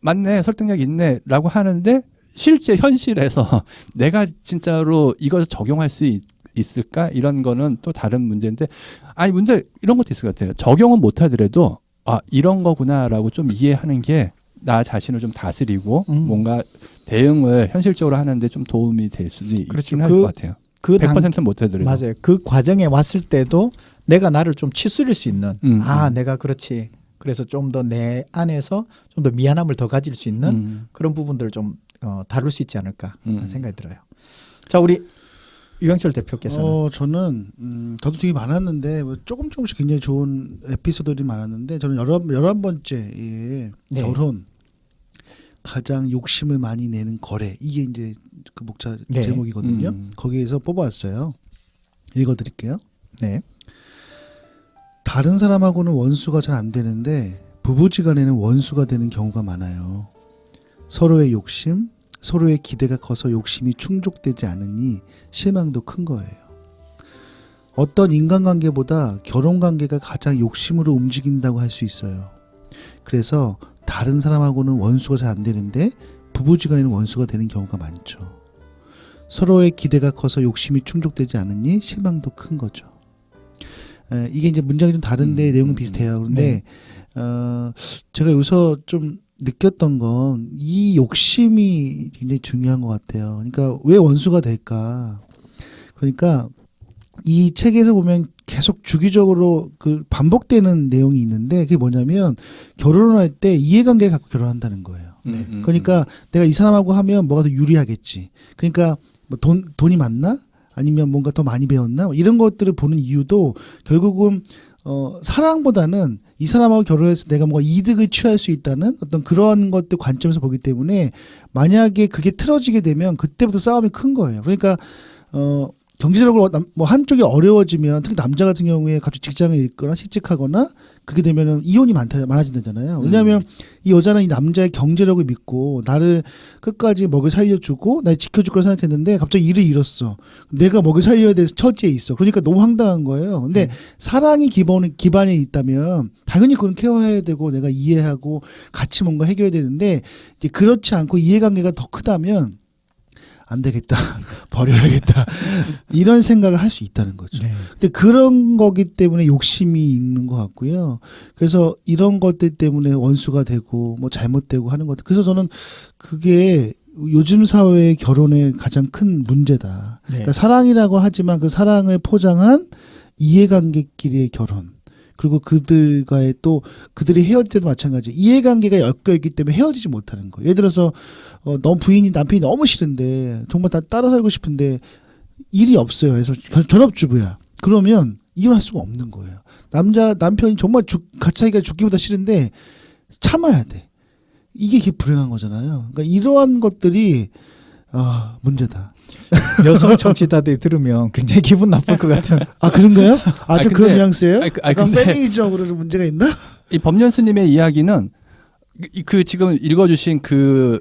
맞네, 설득력 있네라고 하는데 실제 현실에서 내가 진짜로 이걸 적용할 수 있을까? 이런 거는 또 다른 문제인데 문제 이런 것도 있을 것 같아요. 적용은 못하더라도 이런 거구나라고 좀 이해하는 게 나 자신을 좀 다스리고 뭔가 대응을 현실적으로 하는데 좀 도움이 될 수도 그렇죠. 있긴 할 것 같아요. 100%는 못하더라도. 맞아요. 그 과정에 왔을 때도 내가 나를 좀 치수릴 수 있는 내가 그렇지. 그래서 좀 더 내 안에서 좀 더 미안함을 더 가질 수 있는 그런 부분들을 좀 다룰 수 있지 않을까 하는 생각이 들어요. 자, 우리 유영철 대표께서는 저도 되게 많았는데 조금씩 굉장히 좋은 에피소드들이 많았는데 저는 11번째에 네. 결혼 가장 욕심을 많이 내는 거래 이게 이제 그 목차 네. 제목이거든요. 거기에서 뽑아왔어요. 읽어드릴게요. 네. 다른 사람하고는 원수가 잘 안 되는데 부부지간에는 원수가 되는 경우가 많아요. 서로의 욕심, 서로의 기대가 커서 욕심이 충족되지 않으니 실망도 큰 거예요. 어떤 인간관계보다 결혼관계가 가장 욕심으로 움직인다고 할 수 있어요. 그래서 다른 사람하고는 원수가 잘 안 되는데 부부지간에는 원수가 되는 경우가 많죠. 서로의 기대가 커서 욕심이 충족되지 않으니 실망도 큰 거죠. 이게 이제 문장이 좀 다른데 내용은 비슷해요. 그런데 제가 여기서 좀 느꼈던 건 이 욕심이 굉장히 중요한 것 같아요. 그러니까 왜 원수가 될까? 그러니까 이 책에서 보면 계속 주기적으로 그 반복되는 내용이 있는데 그게 뭐냐면 결혼을 할 때 이해관계를 갖고 결혼한다는 거예요. 그러니까 내가 이 사람하고 하면 뭐가 더 유리하겠지. 그러니까 뭐 돈이 많나? 아니면 뭔가 더 많이 배웠나? 이런 것들을 보는 이유도 결국은 사랑보다는 이 사람하고 결혼해서 내가 뭔가 이득을 취할 수 있다는 어떤 그런 것들 관점에서 보기 때문에 만약에 그게 틀어지게 되면 그때부터 싸움이 큰 거예요. 그러니까 경제적으로 뭐 한쪽이 어려워지면 특히 남자 같은 경우에 갑자기 직장을 잃거나 실직하거나 그렇게 되면은 이혼이 많아진다잖아요. 왜냐하면 이 여자는 이 남자의 경제력을 믿고 나를 끝까지 먹여 살려주고 날 지켜줄 걸 생각했는데 갑자기 일을 잃었어. 내가 먹여 살려야 될 처지에 있어. 그러니까 너무 황당한 거예요. 근데 사랑이 기반에 있다면 당연히 그건 케어해야 되고 내가 이해하고 같이 뭔가 해결해야 되는데 이제 그렇지 않고 이해관계가 더 크다면 안 되겠다. 버려야겠다. 이런 생각을 할 수 있다는 거죠. 네. 근데 그런 거기 때문에 욕심이 있는 것 같고요. 그래서 이런 것들 때문에 원수가 되고 뭐 잘못되고 하는 것. 그래서 저는 그게 요즘 사회의 결혼의 가장 큰 문제다. 네. 그러니까 사랑이라고 하지만 그 사랑을 포장한 이해관계끼리의 결혼. 그리고 그들과의 또 그들이 헤어질 때도 마찬가지. 이해관계가 엮여 있기 때문에 헤어지지 못하는 거예요. 예를 들어서 너 부인이 남편이 너무 싫은데 정말 다 따라 살고 싶은데 일이 없어요. 그래서 전업주부야. 그러면 이혼할 수가 없는 거예요. 남편이 정말 같이 하기가 죽기보다 싫은데 참아야 돼. 이게 불행한 거잖아요. 그러니까 이러한 것들이 문제다. 여성 정치자들이 들으면 굉장히 기분 나쁠 것 같은. 아 그런가요? 아니, 좀 근데- 그런 뉘앙스예요? 약간 근데- 페미니즘적으로 문제가 있나? 이 법연스님의 이야기는 그 지금 읽어주신 그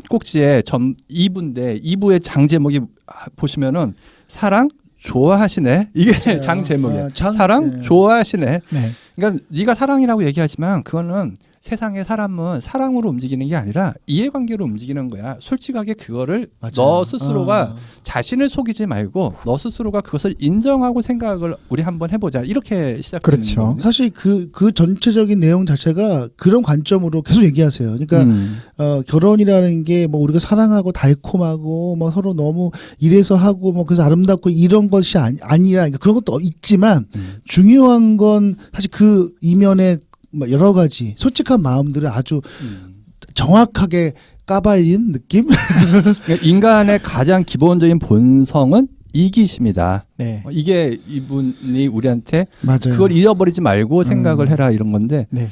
꼭지에 2부인데 2부의 장 제목이 보시면은 사랑 좋아하시네 이게 맞아요. 장 제목이에요. 장- 사랑 네. 좋아하시네. 네. 그러니까 네가 사랑이라고 얘기하지만 그거는 세상의 사람은 사랑으로 움직이는 게 아니라 이해관계로 움직이는 거야. 솔직하게 그거를 맞아요. 너 스스로가 아. 자신을 속이지 말고 너 스스로가 그것을 인정하고 생각을 우리 한번 해보자. 이렇게 시작하는 그렇죠. 거거든요. 사실 그 전체적인 내용 자체가 그런 관점으로 계속 얘기하세요. 그러니까 결혼이라는 게 뭐 우리가 사랑하고 달콤하고 뭐 서로 너무 이래서 하고 뭐 그래서 아름답고 이런 것이 아니라 그러니까 그런 것도 있지만 중요한 건 사실 그 이면에 뭐 여러 가지 솔직한 마음들을 아주 정확하게 까발린 느낌? 그러니까 인간의 가장 기본적인 본성은 이기심이다. 네. 이게 이분이 우리한테 맞아요. 그걸 잃어버리지 말고 생각을 해라 이런 건데 네.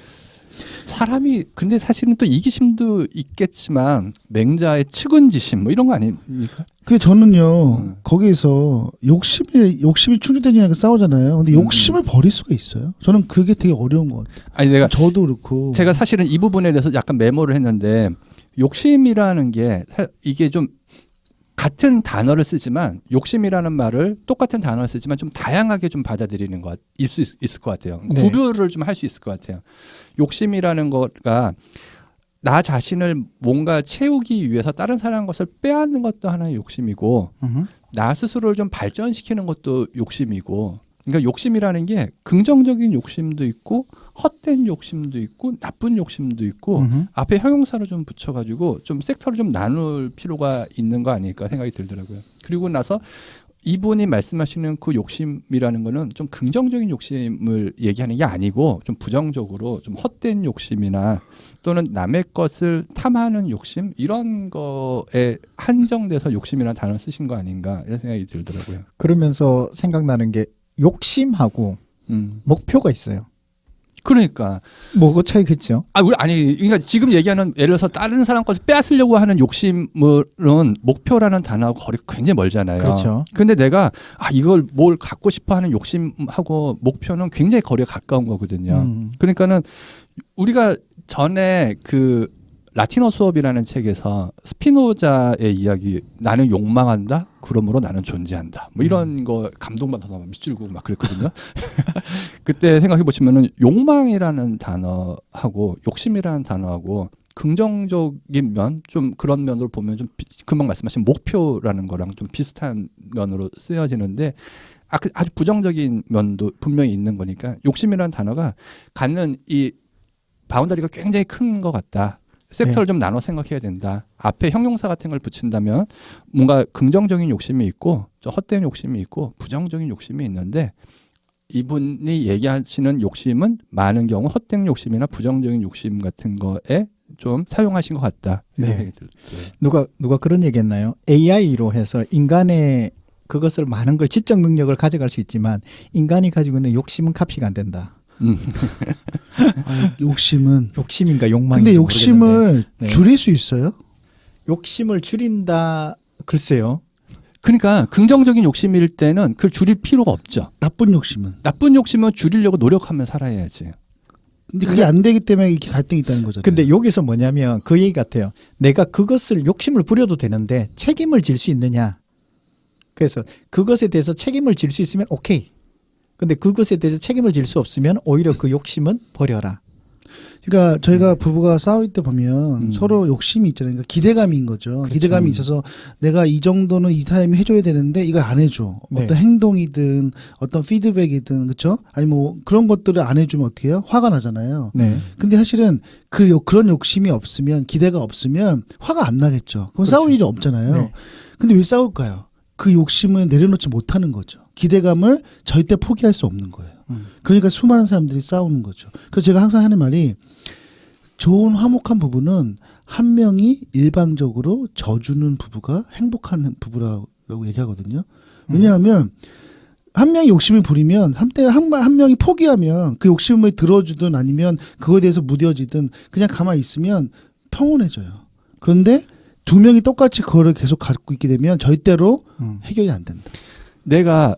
사람이 근데 사실은 또 이기심도 있겠지만 맹자의 측은지심 뭐 이런 거 아닙니까? 그 저는요 거기에서 욕심이 충족되냐고 싸우잖아요. 근데 욕심을 버릴 수가 있어요. 저는 그게 되게 어려운 것 같아요. 아니 내가 저도 그렇고 제가 사실은 이 부분에 대해서 약간 메모를 했는데 욕심이라는 게 이게 좀 같은 단어를 쓰지만 욕심이라는 말을 똑같은 단어를 쓰지만 좀 다양하게 좀 받아들이는 것 있을 것 같아요. 네. 구별을 좀 할 수 있을 것 같아요. 욕심이라는 거가 나 자신을 뭔가 채우기 위해서 다른 사람 것을 빼앗는 것도 하나의 욕심이고 나 스스로를 좀 발전시키는 것도 욕심이고 그러니까 욕심이라는 게 긍정적인 욕심도 있고 헛된 욕심도 있고 나쁜 욕심도 있고 앞에 형용사를 좀 붙여가지고 좀 섹터를 좀 나눌 필요가 있는 거 아닐까 생각이 들더라고요. 그리고 나서 이분이 말씀하시는 그 욕심이라는 거는 좀 긍정적인 욕심을 얘기하는 게 아니고 좀 부정적으로 좀 헛된 욕심이나 또는 남의 것을 탐하는 욕심 이런 거에 한정돼서 욕심이라는 단어를 쓰신 거 아닌가 이런 생각이 들더라고요. 그러면서 생각나는 게 욕심하고 목표가 있어요. 그러니까 뭐가 차이겠죠? 그러니까 지금 얘기하는 예를 들어서 다른 사람 것을 빼앗으려고 하는 욕심은 목표라는 단어하고 거리가 굉장히 멀잖아요. 그렇죠. 근데 내가 이걸 뭘 갖고 싶어 하는 욕심하고 목표는 굉장히 거리가 가까운 거거든요. 그러니까는 우리가 전에 그 라틴어 수업이라는 책에서 스피노자의 이야기 나는 욕망한다 그러므로 나는 존재한다 뭐 이런 거 감동받아서 밑줄고 막 그랬거든요. 그때 생각해 보시면은 욕망이라는 단어하고 욕심이라는 단어하고 긍정적인 면 좀 그런 면으로 보면 좀 금방 말씀하신 목표라는 거랑 좀 비슷한 면으로 쓰여지는데 아주 부정적인 면도 분명히 있는 거니까 욕심이라는 단어가 갖는 이 바운더리가 굉장히 큰 것 같다. 섹터를 좀 나눠 생각해야 된다. 앞에 형용사 같은 걸 붙인다면 뭔가 긍정적인 욕심이 있고 좀 헛된 욕심이 있고 부정적인 욕심이 있는데 이분이 얘기하시는 욕심은 많은 경우 헛된 욕심이나 부정적인 욕심 같은 거에 좀 사용하신 것 같다. 네. 누가 그런 얘기했나요? AI로 해서 인간의 그것을 많은 걸 지적 능력을 가져갈 수 있지만 인간이 가지고 있는 욕심은 카피가 안 된다. 욕심인가 욕망인가 근데 욕심을 네. 줄일 수 있어요? 욕심을 줄인다 글쎄요. 그러니까 긍정적인 욕심일 때는 그걸 줄일 필요가 없죠. 나쁜 욕심은 줄이려고 노력하면 살아야지. 근데 그게 안 되기 때문에 이렇게 갈등이 있다는 거잖아요. 근데 여기서 뭐냐면 그 얘기 같아요. 내가 그것을 욕심을 부려도 되는데 책임을 질 수 있느냐. 그래서 그것에 대해서 책임을 질 수 있으면 오케이. 근데 그것에 대해서 책임을 질 수 없으면 오히려 그 욕심은 버려라. 그러니까 저희가 부부가 싸울 때 보면 서로 욕심이 있잖아요. 그러니까 기대감인 거죠. 그렇죠. 기대감이 있어서 내가 이 정도는 이 사람이 해줘야 되는데 이걸 안 해줘. 네. 어떤 행동이든 어떤 피드백이든 그렇죠. 아니 뭐 그런 것들을 안 해주면 어떻게 해요? 화가 나잖아요. 네. 근데 사실은 그런 욕심이 없으면 기대가 없으면 화가 안 나겠죠. 그럼 그렇죠. 싸울 일이 없잖아요. 네. 근데 왜 싸울까요? 그 욕심을 내려놓지 못하는 거죠. 기대감을 절대 포기할 수 없는 거예요. 그러니까 수많은 사람들이 싸우는 거죠. 그래서 제가 항상 하는 말이 좋은 화목한 부부는 한 명이 일방적으로 져주는 부부가 행복한 부부라고 얘기하거든요. 왜냐하면 한 명이 욕심을 부리면 한 명이 포기하면 그 욕심을 들어주든 아니면 그거에 대해서 무뎌지든 그냥 가만히 있으면 평온해져요. 그런데 두 명이 똑같이 그거를 계속 갖고 있게 되면 절대로 해결이 안 된다. 내가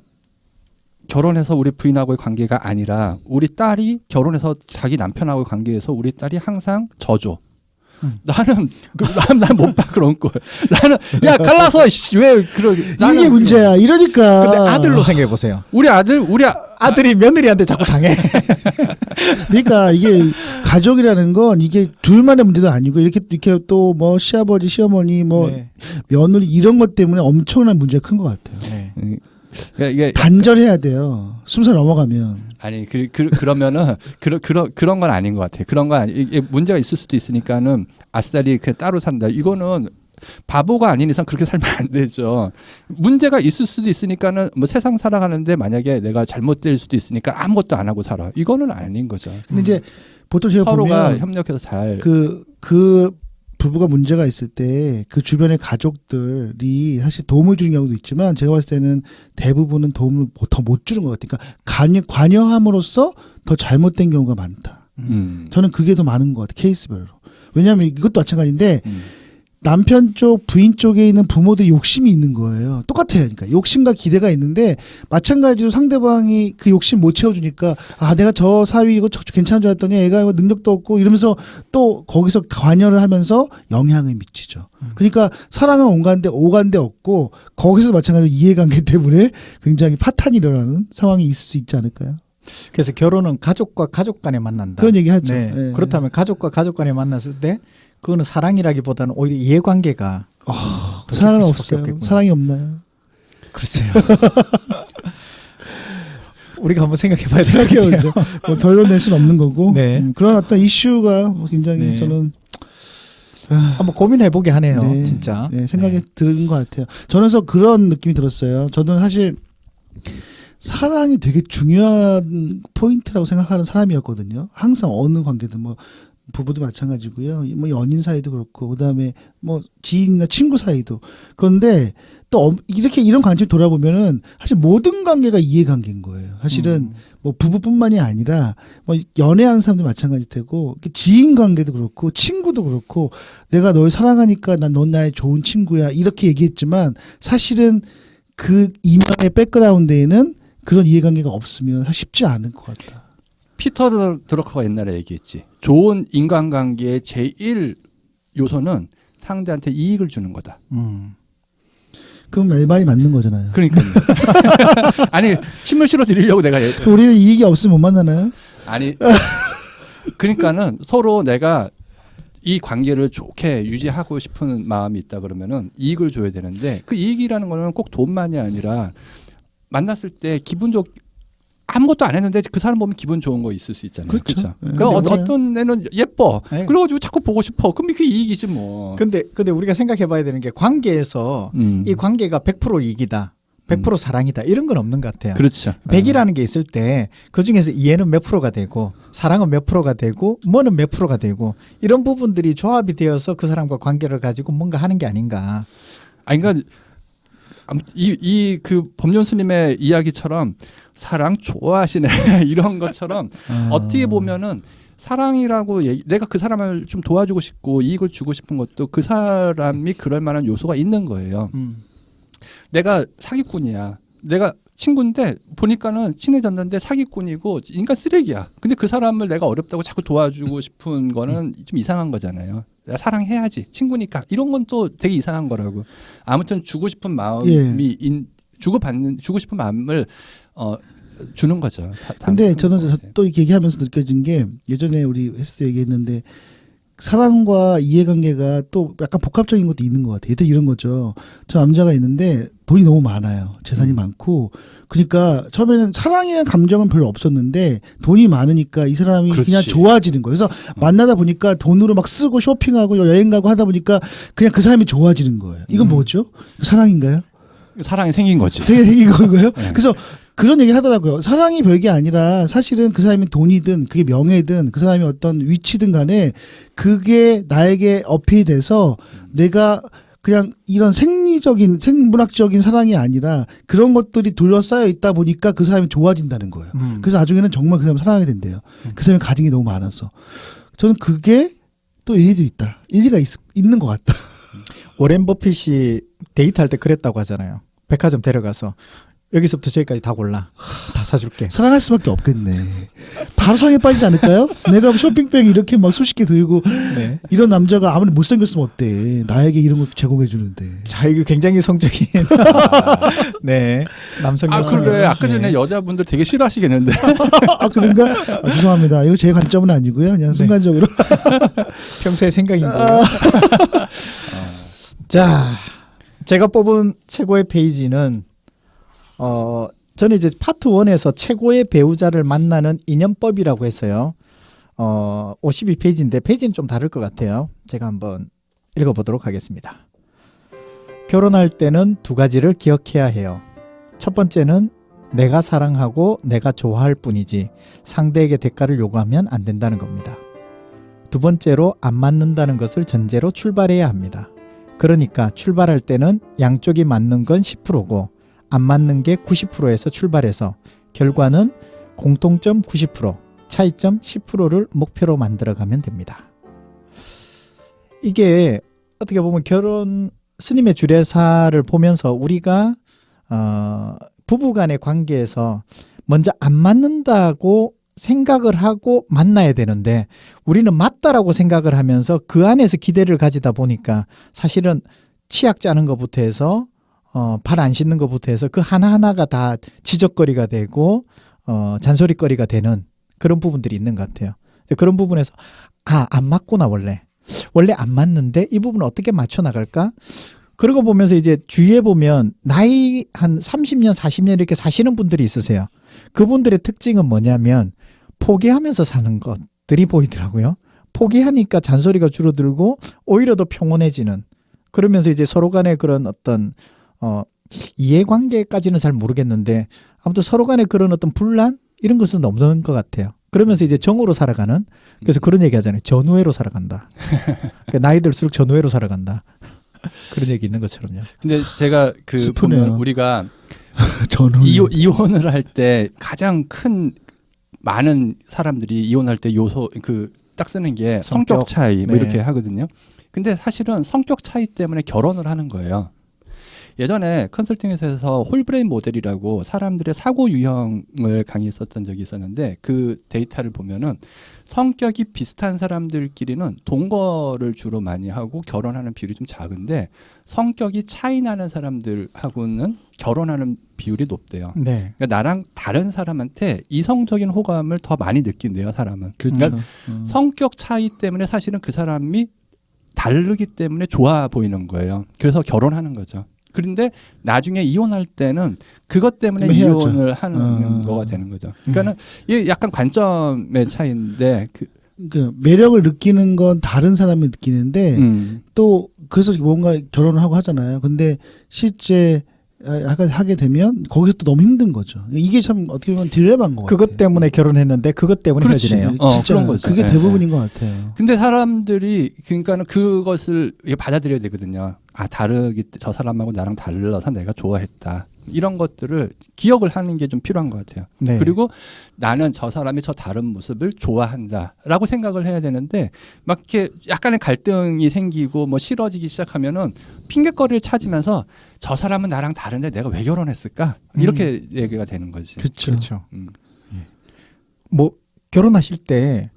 결혼해서 우리 부인하고의 관계가 아니라 우리 딸이 결혼해서 자기 남편하고의 관계에서 우리 딸이 항상 져줘. 나는 못 봐 그런 걸. 나는 야 갈라서 왜 그러? 이게 문제야. 이러니까. 근데 아들로 생각해 보세요. 우리 아들이 며느리한테 자꾸 당해. 그러니까 이게 가족이라는 건 이게 둘만의 문제도 아니고 이렇게 또 뭐 시아버지, 시어머니, 뭐 네. 며느리 이런 것 때문에 엄청난 문제가 큰 것 같아요. 네. 이게 단절해야 돼요. 20살 넘어가면. 아니 그러면은 그런 건 아닌 것 같아. 그런 건 이게 문제가 있을 수도 있으니까는 아싸리 그 따로 산다. 이거는 바보가 아닌 이상 그렇게 살면 안 되죠. 문제가 있을 수도 있으니까는 뭐 세상 살아가는데 만약에 내가 잘못될 수도 있으니까 아무것도 안 하고 살아. 이거는 아닌 거죠. 근데 이제 보통 제가 서로가 보면 협력해서 잘 그 부부가 문제가 있을 때 그 주변의 가족들이 사실 도움을 주는 경우도 있지만 제가 봤을 때는 대부분은 도움을 더 못 주는 것 같아요. 그러니까 관여함으로써 더 잘못된 경우가 많다. 저는 그게 더 많은 것 같아요. 케이스별로. 왜냐하면 이것도 마찬가지인데 남편 쪽, 부인 쪽에 있는 부모들이 욕심이 있는 거예요. 똑같아요. 그러니까 욕심과 기대가 있는데 마찬가지로 상대방이 그 욕심 못 채워주니까 아 내가 저 사위 이거 괜찮은 줄 알았더니 애가 이거 능력도 없고 이러면서 또 거기서 관여를 하면서 영향을 미치죠. 그러니까 사랑은 오간데 없고 거기서 마찬가지로 이해관계 때문에 굉장히 파탄이 일어나는 상황이 있을 수 있지 않을까요? 그래서 결혼은 가족과 가족 간에 만난다. 그런 얘기 하죠. 네. 네. 그렇다면 가족과 가족 간에 만났을 때 그거는 사랑이라기보다는 오히려 이해관계가 사랑은 더 깊을 수밖에 없어요. 없겠구나. 사랑이 없나요? 글쎄요. 우리가 한번 생각해봐야 될 것 생각해요. 같아요. 뭐 결론 낼 수는 없는 거고. 네. 그런 어떤 이슈가 굉장히 네. 저는 한번 고민해보게 하네요. 네. 진짜. 네, 생각이 네. 드는 것 같아요. 저는 그래서 그런 느낌이 들었어요. 저는 사실 사랑이 되게 중요한 포인트라고 생각하는 사람이었거든요. 항상 어느 관계든 뭐 부부도 마찬가지고요. 뭐 연인 사이도 그렇고 그다음에 뭐 지인이나 친구 사이도. 그런데 또 이렇게 이런 관점 돌아보면은 사실 모든 관계가 이해관계인 거예요. 사실은 뭐 부부뿐만이 아니라 뭐 연애하는 사람도 마찬가지 되고 지인 관계도 그렇고 친구도 그렇고 내가 널 사랑하니까 넌 나의 좋은 친구야 이렇게 얘기했지만 사실은 그 이면의 백그라운드에는 그런 이해관계가 없으면 사실 쉽지 않을 것 같다. 피터 드러커가 옛날에 얘기했지. 좋은 인간관계의 제일 요소는 상대한테 이익을 주는 거다. 그럼 말이 맞는 거잖아요. 그러니까 아니 힘을 실어 드리려고 내가 그럼 우리는 이익이 없으면 못 만나나요? 아니 그러니까는 서로 내가 이 관계를 좋게 유지하고 싶은 마음이 있다 그러면은 이익을 줘야 되는데 그 이익이라는 거는 꼭 돈만이 아니라 만났을 때 아무것도 안 했는데 그 사람 보면 기분 좋은 거 있을 수 있잖아요. 그렇죠. 네, 그러니까 어떤 애는 예뻐. 네. 그래가지고 자꾸 보고 싶어. 그럼 그게 이익이지 뭐. 근데 우리가 생각해봐야 되는 게 관계에서 이 관계가 100% 이익이다. 100% 사랑이다. 이런 건 없는 것 같아요. 그렇죠. 100이라는 게 있을 때 그중에서 이해는 몇 프로가 되고 사랑은 몇 프로가 되고 뭐는 몇 프로가 되고 이런 부분들이 조합이 되어서 그 사람과 관계를 가지고 뭔가 하는 게 아닌가. 아니 그러니까 그 법륜 스님의 이야기처럼 사랑 좋아하시네 이런 것처럼 어떻게 보면은 사랑이라고 내가 그 사람을 좀 도와주고 싶고 이익을 주고 싶은 것도 그 사람이 그럴 만한 요소가 있는 거예요. 내가 사기꾼이야. 내가 친구인데 보니까는 친해졌는데 사기꾼이고 인간 쓰레기야. 근데 그 사람을 내가 어렵다고 자꾸 도와주고 싶은 거는 좀 이상한 거잖아요. 내가 사랑해야지. 친구니까. 이런 건 또 되게 이상한 거라고. 아무튼 주고 싶은 마음이 주고 싶은 마음을 주는 거죠. 근데 저는 또 이렇게 얘기하면서 느껴진 게 예전에 우리 했을 때 얘기했는데 사랑과 이해관계가 또 약간 복합적인 것도 있는 것 같아요. 예를 이런 거죠. 저 남자가 있는데 돈이 너무 많아요. 재산이 많고. 그러니까 처음에는 사랑이라는 감정은 별로 없었는데 돈이 많으니까 이 사람이 그렇지. 그냥 좋아지는 거예요. 그래서 만나다 보니까 돈으로 막 쓰고 쇼핑하고 여행 가고 하다 보니까 그냥 그 사람이 좋아지는 거예요. 이건 뭐죠? 사랑인가요? 사랑이 생긴 거지. 생긴 거예요? 네. 그래서 그런 얘기 하더라고요. 사랑이 별게 아니라 사실은 그 사람이 돈이든 그게 명예든 그 사람이 어떤 위치든 간에 그게 나에게 어필돼서 내가 그냥 이런 생리적인 생물학적인 사랑이 아니라 그런 것들이 둘러싸여 있다 보니까 그 사람이 좋아진다는 거예요. 그래서 나중에는 정말 그 사람 사랑하게 된대요. 그 사람이 가진 게 너무 많아서. 저는 그게 또 일리도 있다. 일리가 있는 것 같다. 워렌 버핏이 데이트할 때 그랬다고 하잖아요. 백화점 데려가서 여기서부터 저기까지 다 골라. 다 사줄게. 사랑할 수밖에 없겠네. 바로 사랑에 빠지지 않을까요? 내가 쇼핑백 이렇게 막 수십 개 들고 네. 이런 남자가 아무리 못생겼으면 어때? 나에게 이런 거 제공해 주는데. 자, 이거 굉장히 성적인 네 남성 아, 여성. 그래. 아까 전에 여자분들 되게 싫어하시겠는데. 아 그런가? 아, 죄송합니다. 이거 제 관점은 아니고요. 그냥 순간적으로. 평소의 생각인데요. 자, 제가 뽑은 최고의 페이지는 저는 이제 파트 1에서 최고의 배우자를 만나는 인연법이라고 했어요. 52페이지인데 페이지는 좀 다를 것 같아요. 제가 한번 읽어보도록 하겠습니다. 결혼할 때는 두 가지를 기억해야 해요. 첫 번째는 내가 사랑하고 내가 좋아할 뿐이지 상대에게 대가를 요구하면 안 된다는 겁니다. 두 번째로 안 맞는다는 것을 전제로 출발해야 합니다. 그러니까 출발할 때는 양쪽이 맞는 건 10%고 안 맞는 게 90%에서 출발해서 결과는 공통점 90%, 차이점 10%를 목표로 만들어가면 됩니다. 이게 어떻게 보면 결혼 스님의 주례사를 보면서 우리가 부부간의 관계에서 먼저 안 맞는다고 생각을 하고 만나야 되는데 우리는 맞다라고 생각을 하면서 그 안에서 기대를 가지다 보니까 사실은 치약 짜는 것부터 해서 발 안 씻는 것부터 해서 그 하나하나가 다 지적거리가 되고 잔소리거리가 되는 그런 부분들이 있는 것 같아요. 그런 부분에서 안 맞구나 원래 안 맞는데 이 부분을 어떻게 맞춰 나갈까? 그러고 보면서 이제 주위에 보면 나이 한 30년 40년 이렇게 사시는 분들이 있으세요. 그분들의 특징은 뭐냐면 포기하면서 사는 것들이 보이더라고요. 포기하니까 잔소리가 줄어들고 오히려 더 평온해지는 그러면서 이제 서로 간의 그런 어떤 이해관계까지는 잘 모르겠는데 아무튼 서로 간의 그런 어떤 분란 이런 것은 없는 것 같아요. 그러면서 이제 정으로 살아가는 그래서 그런 얘기 하잖아요. 전우회로 살아간다. 그러니까 나이 들수록 전우회로 살아간다. 그런 얘기 있는 것처럼요. 근데 제가 그 슬프네요. 보면 우리가 저는 이혼을 할 때 가장 큰 많은 사람들이 이혼할 때 요소 그 딱 쓰는 게 성격 차이 뭐 네. 이렇게 하거든요. 근데 사실은 성격 차이 때문에 결혼을 하는 거예요. 예전에 컨설팅 회사에서 홀브레인 모델이라고 사람들의 사고 유형을 강의했었던 적이 있었는데 그 데이터를 보면은 성격이 비슷한 사람들끼리는 동거를 주로 많이 하고 결혼하는 비율이 좀 작은데 성격이 차이 나는 사람들하고는 결혼하는 비율이 높대요. 네. 그러니까 나랑 다른 사람한테 이성적인 호감을 더 많이 느낀대요, 사람은. 그렇죠. 그러니까 성격 차이 때문에 사실은 그 사람이 다르기 때문에 좋아 보이는 거예요. 그래서 결혼하는 거죠. 그런데 나중에 이혼할 때는 그것 때문에 헤어져. 이혼을 하는 거가 되는 거죠. 그러니까는 이게 약간 관점의 차이인데 그 매력을 느끼는 건 다른 사람이 느끼는데 또 그래서 뭔가 결혼을 하고 하잖아요. 근데 실제 하게 되면 거기서 또 너무 힘든 거죠. 이게 참 어떻게 보면 딜레마인 것 같아요. 그것 때문에 결혼했는데 그것 때문에 그렇지. 헤어지네요. 진짜 그런 거죠. 그게 네, 대부분인 것 같아요. 근데 사람들이 그러니까는 그것을 받아들여야 되거든요. 저 사람하고 나랑 달라서 내가 좋아했다. 이런 것들을 기억을 하는 게 좀 필요한 것 같아요. 네. 그리고 나는 저 사람이 저 다른 모습을 좋아한다라고 생각을 해야 되는데 막 이렇게 약간의 갈등이 생기고 뭐 싫어지기 시작하면은 핑계거리를 찾으면서 저 사람은 나랑 다른데 내가 왜 결혼했을까? 이렇게 얘기가 되는 거지. 그렇죠. 음. 뭐 결혼하실 때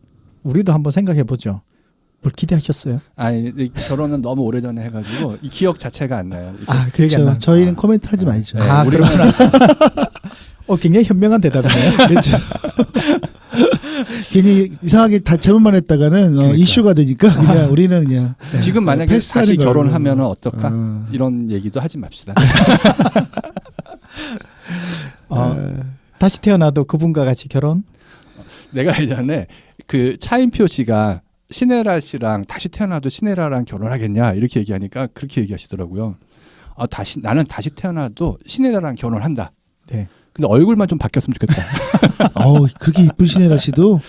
우리도 한번 생각해 보죠. 뭘 기대하셨어요? 아니 결혼은 너무 오래전에 해가지고 이 기억 자체가 안 나요. 이제. 그 얘기 안 나. 저희는 코멘트 하지 말죠. 네, 그렇구나. 굉장히 현명한 대답이네요. 그렇죠. 괜히 이상하게 다 잘못만 했다가는 그러니까. 이슈가 되니까 그냥 우리는 그냥 지금 만약에 패스하는 다시 걸로. 결혼하면 어떨까? 이런 얘기도 하지 맙시다. 다시 태어나도 그분과 같이 결혼? 내가 예전에 그 차인표 씨가 신혜라 씨랑 다시 태어나도 신혜라랑 결혼하겠냐 이렇게 얘기하니까 그렇게 얘기하시더라고요. 나는 다시 태어나도 신혜라랑 결혼한다. 네. 근데 얼굴만 좀 바뀌었으면 좋겠다. 그렇게 이쁘신 애라 씨도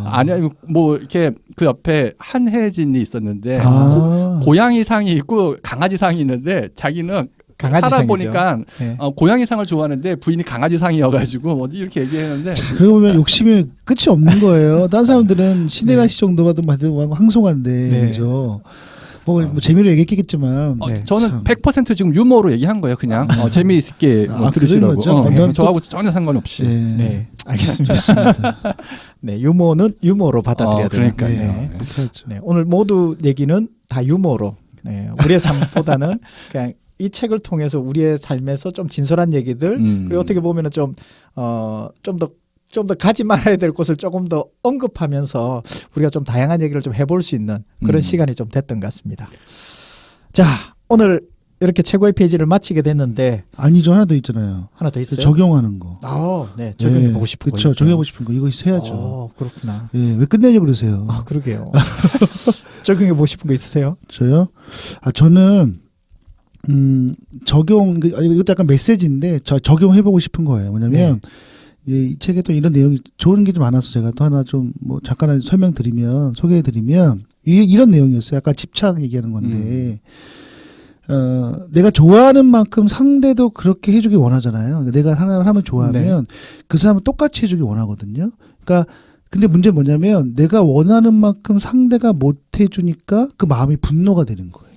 아니 뭐 이렇게 그 옆에 한혜진이 있었는데 아. 고양이 상이 있고 강아지 상이 있는데 자기는 강아지 살아 상이죠. 보니까 네. 고양이 상을 좋아하는데 부인이 강아지 상이어가지고 뭐 이렇게 얘기했는데 그러고 보면 욕심이 끝이 없는 거예요. 다른 사람들은 신혜라 씨 정도만 봐도 항송한데 네. 그죠. 뭐 재미로 얘기했겠지만 네. 저는 참. 100% 지금 유머로 얘기한 거예요. 그냥 재미있게 그런 들으시라고. 거죠? 넌 저하고 전혀 상관없이. 네. 네, 알겠습니다. 좋습니다. 네, 유머는 유머로 받아들여야 돼요. 그러니까요. 네. 그렇죠. 네, 오늘 모두 얘기는 다 유머로. 네, 우리의 삶보다는 그냥 이 책을 통해서 우리의 삶에서 좀 진솔한 얘기들 그리고 어떻게 보면은 좀 더 가지 말아야 될 곳을 조금 더 언급하면서 우리가 좀 다양한 얘기를 좀 해볼 수 있는 그런 시간이 좀 됐던 것 같습니다. 자, 오늘 이렇게 최고의 페이지를 마치게 됐는데 아니죠. 하나 더 있잖아요. 하나 더 있어요? 적용하는 거. 네, 적용해 보고 싶은 거. 그렇죠. 적용하고 싶은 거 이거 해야죠. 그렇구나. 예, 왜 끝내려고 그러세요? 그러게요. 적용해 보고 싶은 거 있으세요? 저요? 저는 적용 이것도 약간 메시지인데 적용해보고 싶은 거예요. 뭐냐면 이 책에 또 이런 내용이 좋은 게 좀 많아서 제가 또 하나 좀 뭐 잠깐 소개해드리면 이런 내용이었어요. 약간 집착 얘기하는 건데 내가 좋아하는 만큼 상대도 그렇게 해주기 원하잖아요. 내가 사람을 하면 좋아하면 그 사람은 똑같이 해주기 원하거든요. 그러니까 근데 문제는 뭐냐면 내가 원하는 만큼 상대가 못 해주니까 그 마음이 분노가 되는 거예요.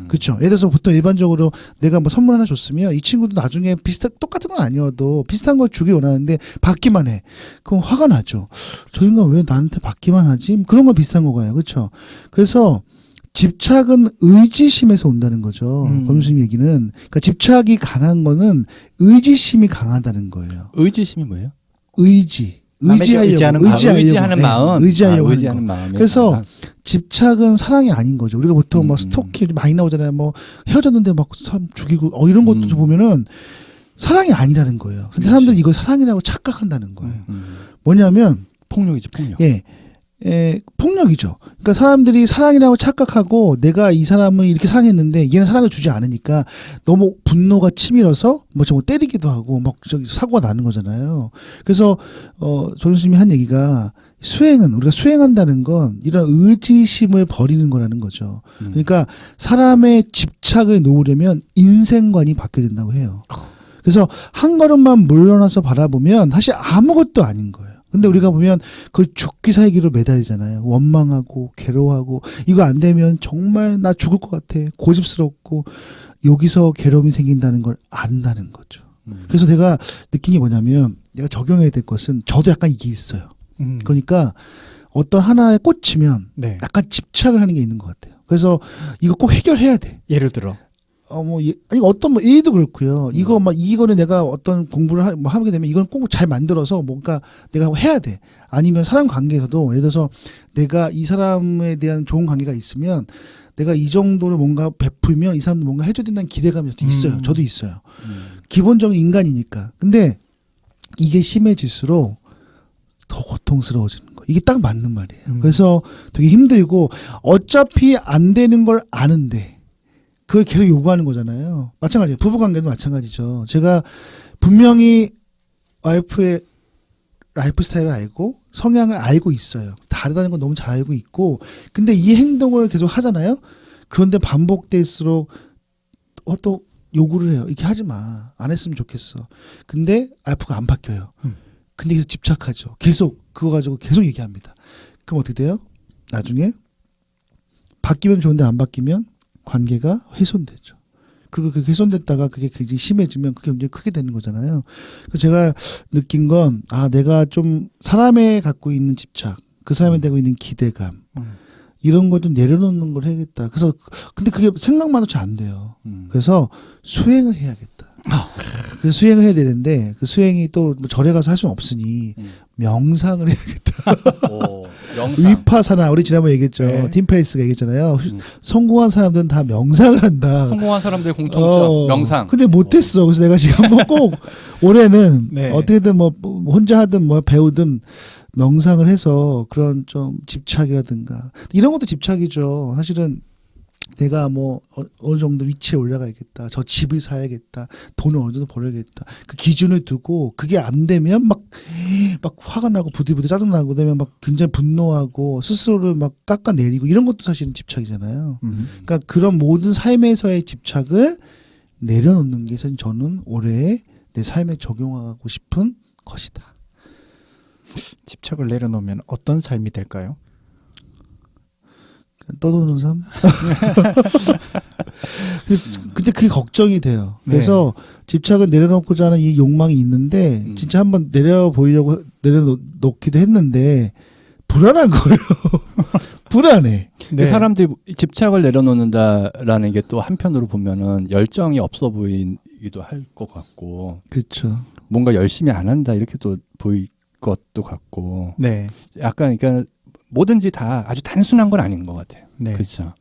그렇죠. 예를 들어서 보통 일반적으로 내가 뭐 선물 하나 줬으면 이 친구도 나중에 똑같은 건 아니어도 비슷한 걸 주기 원하는데 받기만 해. 그럼 화가 나죠. 저 인간 왜 나한테 받기만 하지? 그런 거 비슷한 거가요. 그렇죠. 그래서 집착은 의지심에서 온다는 거죠. 검수님 얘기는. 그러니까 집착이 강한 거는 의지심이 강하다는 거예요. 의지심이 뭐예요? 의지하는 마음. 의지하는 마음. 그래서 집착은 사랑이 아닌 거죠. 우리가 보통 뭐 스토킹 많이 나오잖아요. 뭐 헤어졌는데 막 사람 죽이고 이런 것도 보면은 사랑이 아니라는 거예요. 근데 사람들은 이걸 사랑이라고 착각한다는 거예요. 뭐냐면 폭력이죠, 폭력. 폭력이죠. 그러니까 사람들이 사랑이라고 착각하고 내가 이 사람을 이렇게 사랑했는데 얘는 사랑을 주지 않으니까 너무 분노가 치밀어서 뭐 때리기도 하고 막 사고가 나는 거잖아요. 그래서 조선님이 한 얘기가 우리가 수행한다는 건 이런 의지심을 버리는 거라는 거죠. 그러니까 사람의 집착을 놓으려면 인생관이 바뀌어야 된다고 해요. 그래서 한 걸음만 물러나서 바라보면 사실 아무것도 아닌 거예요. 근데 우리가 보면 그 죽기 살기로 매달리잖아요. 원망하고 괴로워하고 이거 안 되면 정말 나 죽을 것 같아. 고집스럽고 여기서 괴로움이 생긴다는 걸 안다는 거죠. 그래서 내가 느낀 게 뭐냐면 내가 적용해야 될 것은 저도 약간 이게 있어요. 그러니까 어떤 하나에 꽂히면 약간 집착을 하는 게 있는 것 같아요. 그래서 이거 꼭 해결해야 돼. 예를 들어. 어떤 일도 그렇고요. 이거는 내가 어떤 공부를 하게 되면 이건 꼭 잘 만들어서 뭔가 내가 해야 돼. 아니면 사람 관계에서도 예를 들어서 내가 이 사람에 대한 좋은 관계가 있으면 내가 이 정도를 뭔가 베풀면 이 사람도 뭔가 해줘야 된다는 기대감이 있어요. 저도 있어요. 기본적인 인간이니까. 근데 이게 심해질수록 더 고통스러워지는 거예요. 이게 딱 맞는 말이에요. 그래서 되게 힘들고 어차피 안 되는 걸 아는데 그걸 계속 요구하는 거잖아요. 마찬가지예요. 부부관계도 마찬가지죠. 제가 분명히 와이프의 라이프 스타일을 알고 성향을 알고 있어요. 다르다는 건 너무 잘 알고 있고 근데 이 행동을 계속 하잖아요. 그런데 반복될수록 또 요구를 해요. 이렇게 하지 마. 안 했으면 좋겠어. 근데 와이프가 안 바뀌어요. 근데 계속 집착하죠. 계속 그거 가지고 계속 얘기합니다. 그럼 어떻게 돼요? 나중에 바뀌면 좋은데 안 바뀌면 관계가 훼손되죠. 그리고 그 훼손됐다가 그게 굉장히 심해지면 그게 굉장히 크게 되는 거잖아요. 그래서 제가 느낀 건 내가 좀 사람에 갖고 있는 집착, 그 사람에 대고 있는 기대감 이런 거 좀 내려놓는 걸 해야겠다. 그래서 근데 그게 생각만도 잘 안 돼요. 그래서 수행을 해야겠다. 그 수행을 해야 되는데 그 수행이 또뭐 절에 가서 할 수는 없으니 명상을 해야겠다. 오, 영상. 위파사나 우리 지난번에 얘기했죠. 네. 팀 페이스가 얘기했잖아요. 성공한 사람들은 다 명상을 한다. 성공한 사람들의 공통점 명상. 근데 못했어. 그래서 내가 지금 한번 꼭 올해는 네. 어떻게든 뭐 혼자 하든 뭐 배우든 명상을 해서 그런 좀 집착이라든가 이런 것도 집착이죠. 사실은 내가 뭐 어느 정도 위치에 올라가야겠다. 저 집을 사야겠다. 돈을 어느 정도 벌어야겠다. 그 기준을 두고 그게 안 되면 막 화가 나고 부들부들 짜증나고 그다음에 막 굉장히 분노하고 스스로를 막 깎아내리고 이런 것도 사실은 집착이잖아요. 그러니까 그런 모든 삶에서의 집착을 내려놓는 게 사실 저는 올해 내 삶에 적용하고 싶은 것이다. 집착을 내려놓으면 어떤 삶이 될까요? 떠도는 삶? 근데 그게 걱정이 돼요. 그래서 집착을 내려놓고자 하는 이 욕망이 있는데 진짜 한번 내려보이려고 내려놓기도 했는데 불안한 거예요. 불안해. 네. 사람들이 집착을 내려놓는다라는 게 또 한편으로 보면은 열정이 없어 보이기도 할 것 같고 그렇죠. 뭔가 열심히 안 한다 이렇게 또 보일 것도 같고 네. 약간 그러니까 뭐든지 다 아주 단순한 건 아닌 것 같아요. 네. 그렇죠.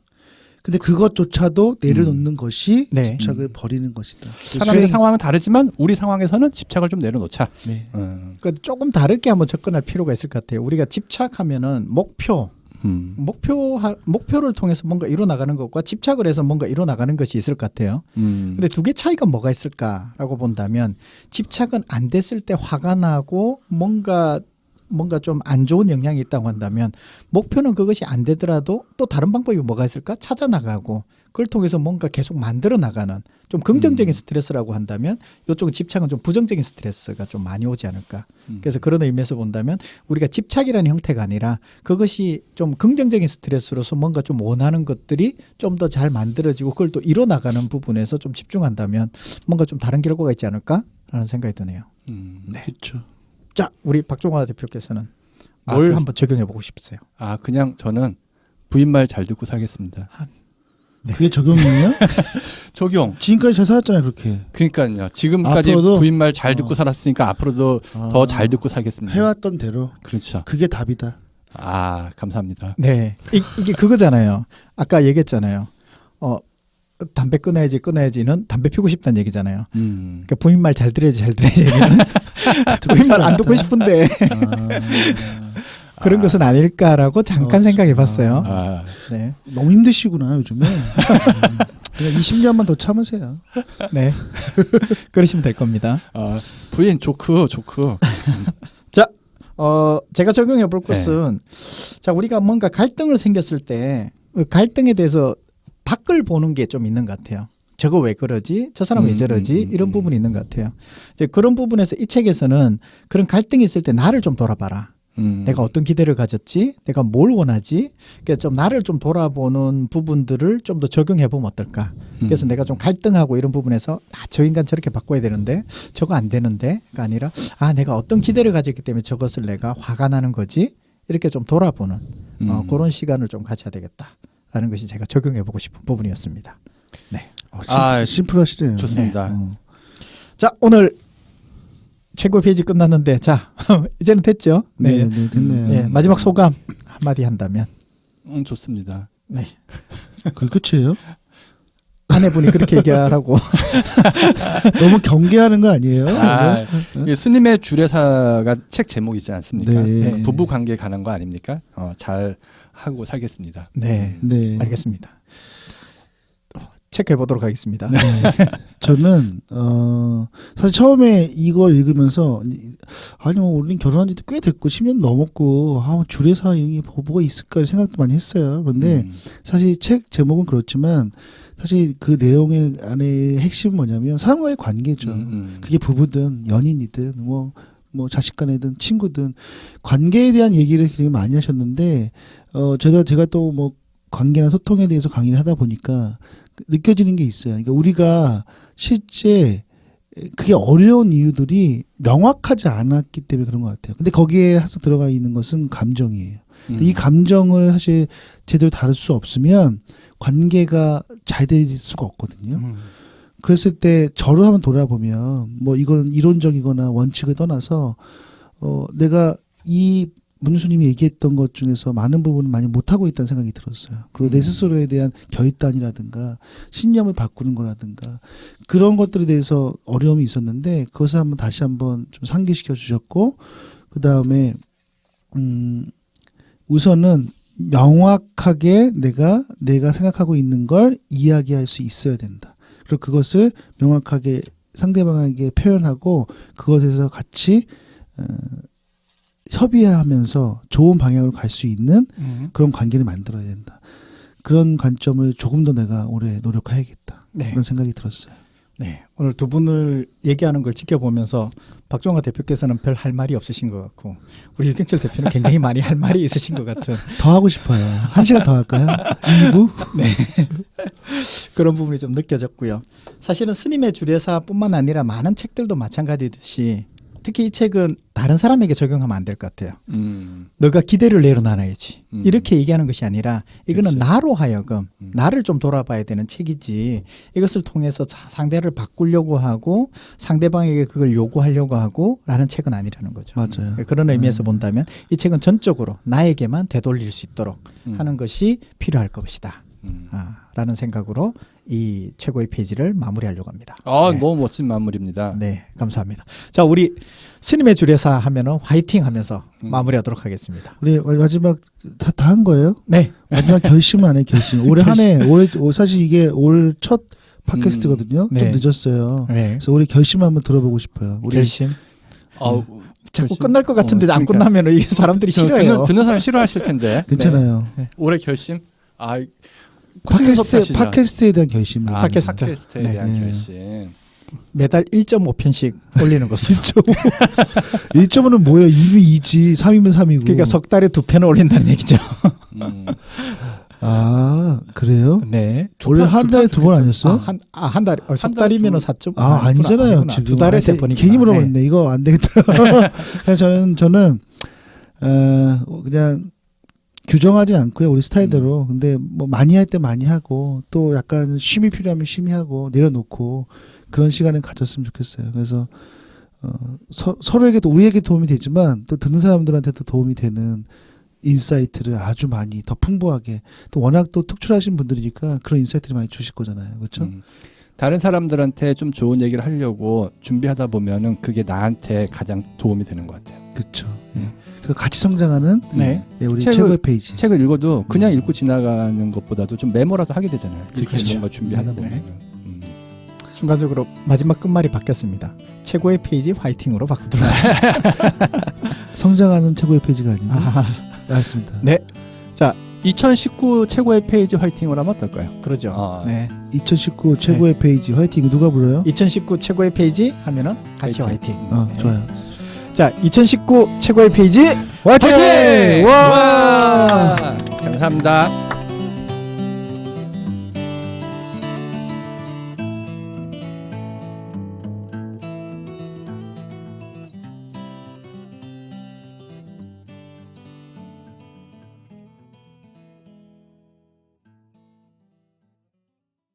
근데 그것조차도 내려놓는 것이 네. 집착을 버리는 것이다. 사람의 상황은 다르지만 우리 상황에서는 집착을 좀 내려놓자. 네. 그러니까 조금 다르게 한번 접근할 필요가 있을 것 같아요. 우리가 집착하면은 목표를 통해서 뭔가 이뤄 나가는 것과 집착을 해서 뭔가 이뤄 나가는 것이 있을 것 같아요. 근데 두 개 차이가 뭐가 있을까라고 본다면 집착은 안 됐을 때 화가 나고 뭔가 좀 안 좋은 영향이 있다고 한다면 목표는 그것이 안 되더라도 또 다른 방법이 뭐가 있을까? 찾아 나가고 그걸 통해서 뭔가 계속 만들어 나가는 좀 긍정적인 스트레스라고 한다면 이쪽은 집착은 좀 부정적인 스트레스가 좀 많이 오지 않을까. 그래서 그런 의미에서 본다면 우리가 집착이라는 형태가 아니라 그것이 좀 긍정적인 스트레스로서 뭔가 좀 원하는 것들이 좀 더 잘 만들어지고 그걸 또 이뤄 나가는 부분에서 좀 집중한다면 뭔가 좀 다른 결과가 있지 않을까라는 생각이 드네요. 네. 그렇죠. 자, 우리 박종화 대표께서는 뭘 한번 적용해 보고 싶으세요? 그냥 저는 부인 말 잘 듣고 살겠습니다. 그게 적용이에요? 적용. 지금까지 잘 살았잖아요, 그렇게. 그러니까요. 지금까지 앞으로도? 부인 말 잘 듣고 살았으니까 앞으로도 더 잘 듣고 살겠습니다. 해왔던 대로. 그렇죠. 그게 답이다. 감사합니다. 네, 이게 그거잖아요. 아까 얘기했잖아요. 담배 끊어야지는 담배 피우고 싶다는 얘기잖아요. 그러니까 부인 말 잘 들어야지 얘기는 부인 말 안 듣고 싶은데 그런 것은 아닐까라고 잠깐 생각해 봤어요. 네. 너무 힘드시구나, 요즘에. 그냥 20년만 더 참으세요. 네. 그러시면 될 겁니다. 부인 조크. 자, 제가 적용해 볼 것은 자, 우리가 뭔가 갈등을 생겼을 때 그 갈등에 대해서 밖을 보는 게 좀 있는 것 같아요. 저거 왜 그러지? 저 사람은 왜 저러지? 이런 부분이 있는 것 같아요. 이제 그런 부분에서 이 책에서는 그런 갈등이 있을 때 나를 좀 돌아봐라. 내가 어떤 기대를 가졌지? 내가 뭘 원하지? 그러니까 좀 나를 좀 돌아보는 부분들을 좀 더 적용해 보면 어떨까? 그래서 내가 좀 갈등하고 이런 부분에서 저 인간 저렇게 바꿔야 되는데 저거 안 되는데가 아니라 내가 어떤 기대를 가졌기 때문에 저것을 내가 화가 나는 거지? 이렇게 좀 돌아보는 그런 시간을 좀 가져야 되겠다라는 것이 제가 적용해 보고 싶은 부분이었습니다. 네. 심플하시네요. 좋습니다. 자, 오늘 최고 페이지 끝났는데 자 이제는 됐죠? 네, 됐네요. 네, 마지막 소감 한마디 한다면. 좋습니다. 네. 그게 끝이에요? 아내분이 그렇게 얘기하라고. 너무 경계하는 거 아니에요? 이 스님의 주례사가 책 제목이지 않습니까? 네. 부부 관계에 관한 거 아닙니까? 잘 하고 살겠습니다. 네. 알겠습니다. 체크해 보도록 하겠습니다. 네. 저는 사실 처음에 이걸 읽으면서 우리는 결혼한 지도 꽤 됐고 10년 넘었고 주례사 이런 게 뭐가 있을까 생각도 많이 했어요. 그런데 사실 책 제목은 그렇지만 사실 그 내용의 안에 핵심은 뭐냐면 사람과의 관계죠. 그게 부부든 연인이든 뭐 자식간이든 친구든 관계에 대한 얘기를 굉장히 많이 하셨는데 제가 또 뭐 관계나 소통에 대해서 강의를 하다 보니까 느껴지는 게 있어요. 그러니까 우리가 실제 그게 어려운 이유들이 명확하지 않았기 때문에 그런 것 같아요. 근데 거기에 항상 들어가 있는 것은 감정이에요. 근데 이 감정을 사실 제대로 다룰 수 없으면 관계가 잘 될 수가 없거든요. 그랬을 때 저를 한번 돌아보면 뭐 이건 이론적이거나 원칙을 떠나서 내가 이 문수님이 얘기했던 것 중에서 많은 부분을 많이 못하고 있다는 생각이 들었어요. 그리고 내 스스로에 대한 결단이라든가 신념을 바꾸는 거라든가 그런 것들에 대해서 어려움이 있었는데 그것을 한번 다시 한번 좀 상기시켜 주셨고 그 다음에 우선은 명확하게 내가 생각하고 있는 걸 이야기할 수 있어야 된다. 그리고 그것을 명확하게 상대방에게 표현하고 그것에서 같이 협의하면서 좋은 방향으로 갈 수 있는 그런 관계를 만들어야 된다. 그런 관점을 조금 더 내가 올해 노력해야겠다. 네. 그런 생각이 들었어요. 네. 오늘 두 분을 얘기하는 걸 지켜보면서 박종화 대표께서는 별 할 말이 없으신 것 같고 우리 유경철 대표는 굉장히 많이 할 말이 있으신 것 같은 더 하고 싶어요. 1시간 더 할까요? 2부? 네. 그런 부분이 좀 느껴졌고요. 사실은 스님의 주례사뿐만 아니라 많은 책들도 마찬가지듯이 특히 이 책은 다른 사람에게 적용하면 안 될 것 같아요. 너가 기대를 내려놔야지. 이렇게 얘기하는 것이 아니라 이거는 그렇지. 나로 하여금 나를 좀 돌아봐야 되는 책이지 이것을 통해서 상대를 바꾸려고 하고 상대방에게 그걸 요구하려고 하고 라는 책은 아니라는 거죠. 맞아요. 그런 의미에서 본다면 이 책은 전적으로 나에게만 되돌릴 수 있도록 하는 것이 필요할 것이다. 라는 생각으로 이 최고의 페이지를 마무리하려고 합니다. 네. 너무 멋진 마무리입니다. 네, 감사합니다. 자, 우리 스님의 주례사 하면은 화이팅 하면서 마무리하도록 하겠습니다. 우리 마지막 다 한 거예요? 네. 마지막 결심은 안 해요. 결심. 올해 한 해 사실 이게 올 첫 팟캐스트거든요. 네. 좀 늦었어요. 네. 그래서 우리 결심 한번 들어보고 싶어요. 우리 결심. 자꾸 결심. 끝날 것 같은데 안 그러니까. 끝나면 이 사람들이 싫어요. 듣는 사람 싫어하실 텐데. 괜찮아요. 올해 결심? 팟캐스트 팟캐스트에 대한 결심을. 팟캐스트. 에 네. 대한 네. 결심. 매달 1.5편씩 올리는 것으로. 1.5는 뭐예요? 2면 2지, 3이면 3이고. 그러니까 석 달에 2편을 올린다는 얘기죠. 아, 그래요? 네. 원래 한 달에 2번 아니었어? 한 달, 석 달이면은 4점. 아니잖아요. 지금. 두 달에 3번이구나. 괜히 물어봤네. 이거 안 되겠다. 그래서 저는 그냥 규정하진 않고요. 우리 스타일대로. 근데 뭐 많이 할 때 많이 하고 또 약간 쉼이 필요하면 쉼이 하고 내려놓고 그런 시간을 가졌으면 좋겠어요. 그래서 서로에게도 우리에게 도움이 되지만 또 듣는 사람들한테도 도움이 되는 인사이트를 아주 많이 더 풍부하게 또 워낙 또 특출하신 분들이니까 그런 인사이트를 많이 주실 거잖아요. 그렇죠? 다른 사람들한테 좀 좋은 얘기를 하려고 준비하다 보면은 그게 나한테 가장 도움이 되는 것 같아요. 그렇죠. 예. 그래서 같이 성장하는 네. 예, 우리 최고의 페이지. 책을 읽어도 그냥 읽고 지나가는 것보다도 좀 메모라도 하게 되잖아요. 이렇게 그렇죠. 뭔가 준비하다 네, 보면. 순간적으로 마지막 끝말이 바뀌었습니다. 최고의 페이지 화이팅으로 바꾸도록 하겠습니다. 성장하는 최고의 페이지가 아니고. 맞습니다. 네. 자, 2019 최고의 페이지 화이팅을 하면 어떨까요? 그러죠. 네. 2019 최고의 페이지 화이팅. 이거 누가 불러요? 2019 최고의 페이지 하면은 같이 화이팅. 좋아요. 자, 2019 최고의 페이지 화이팅! 와! 감사합니다.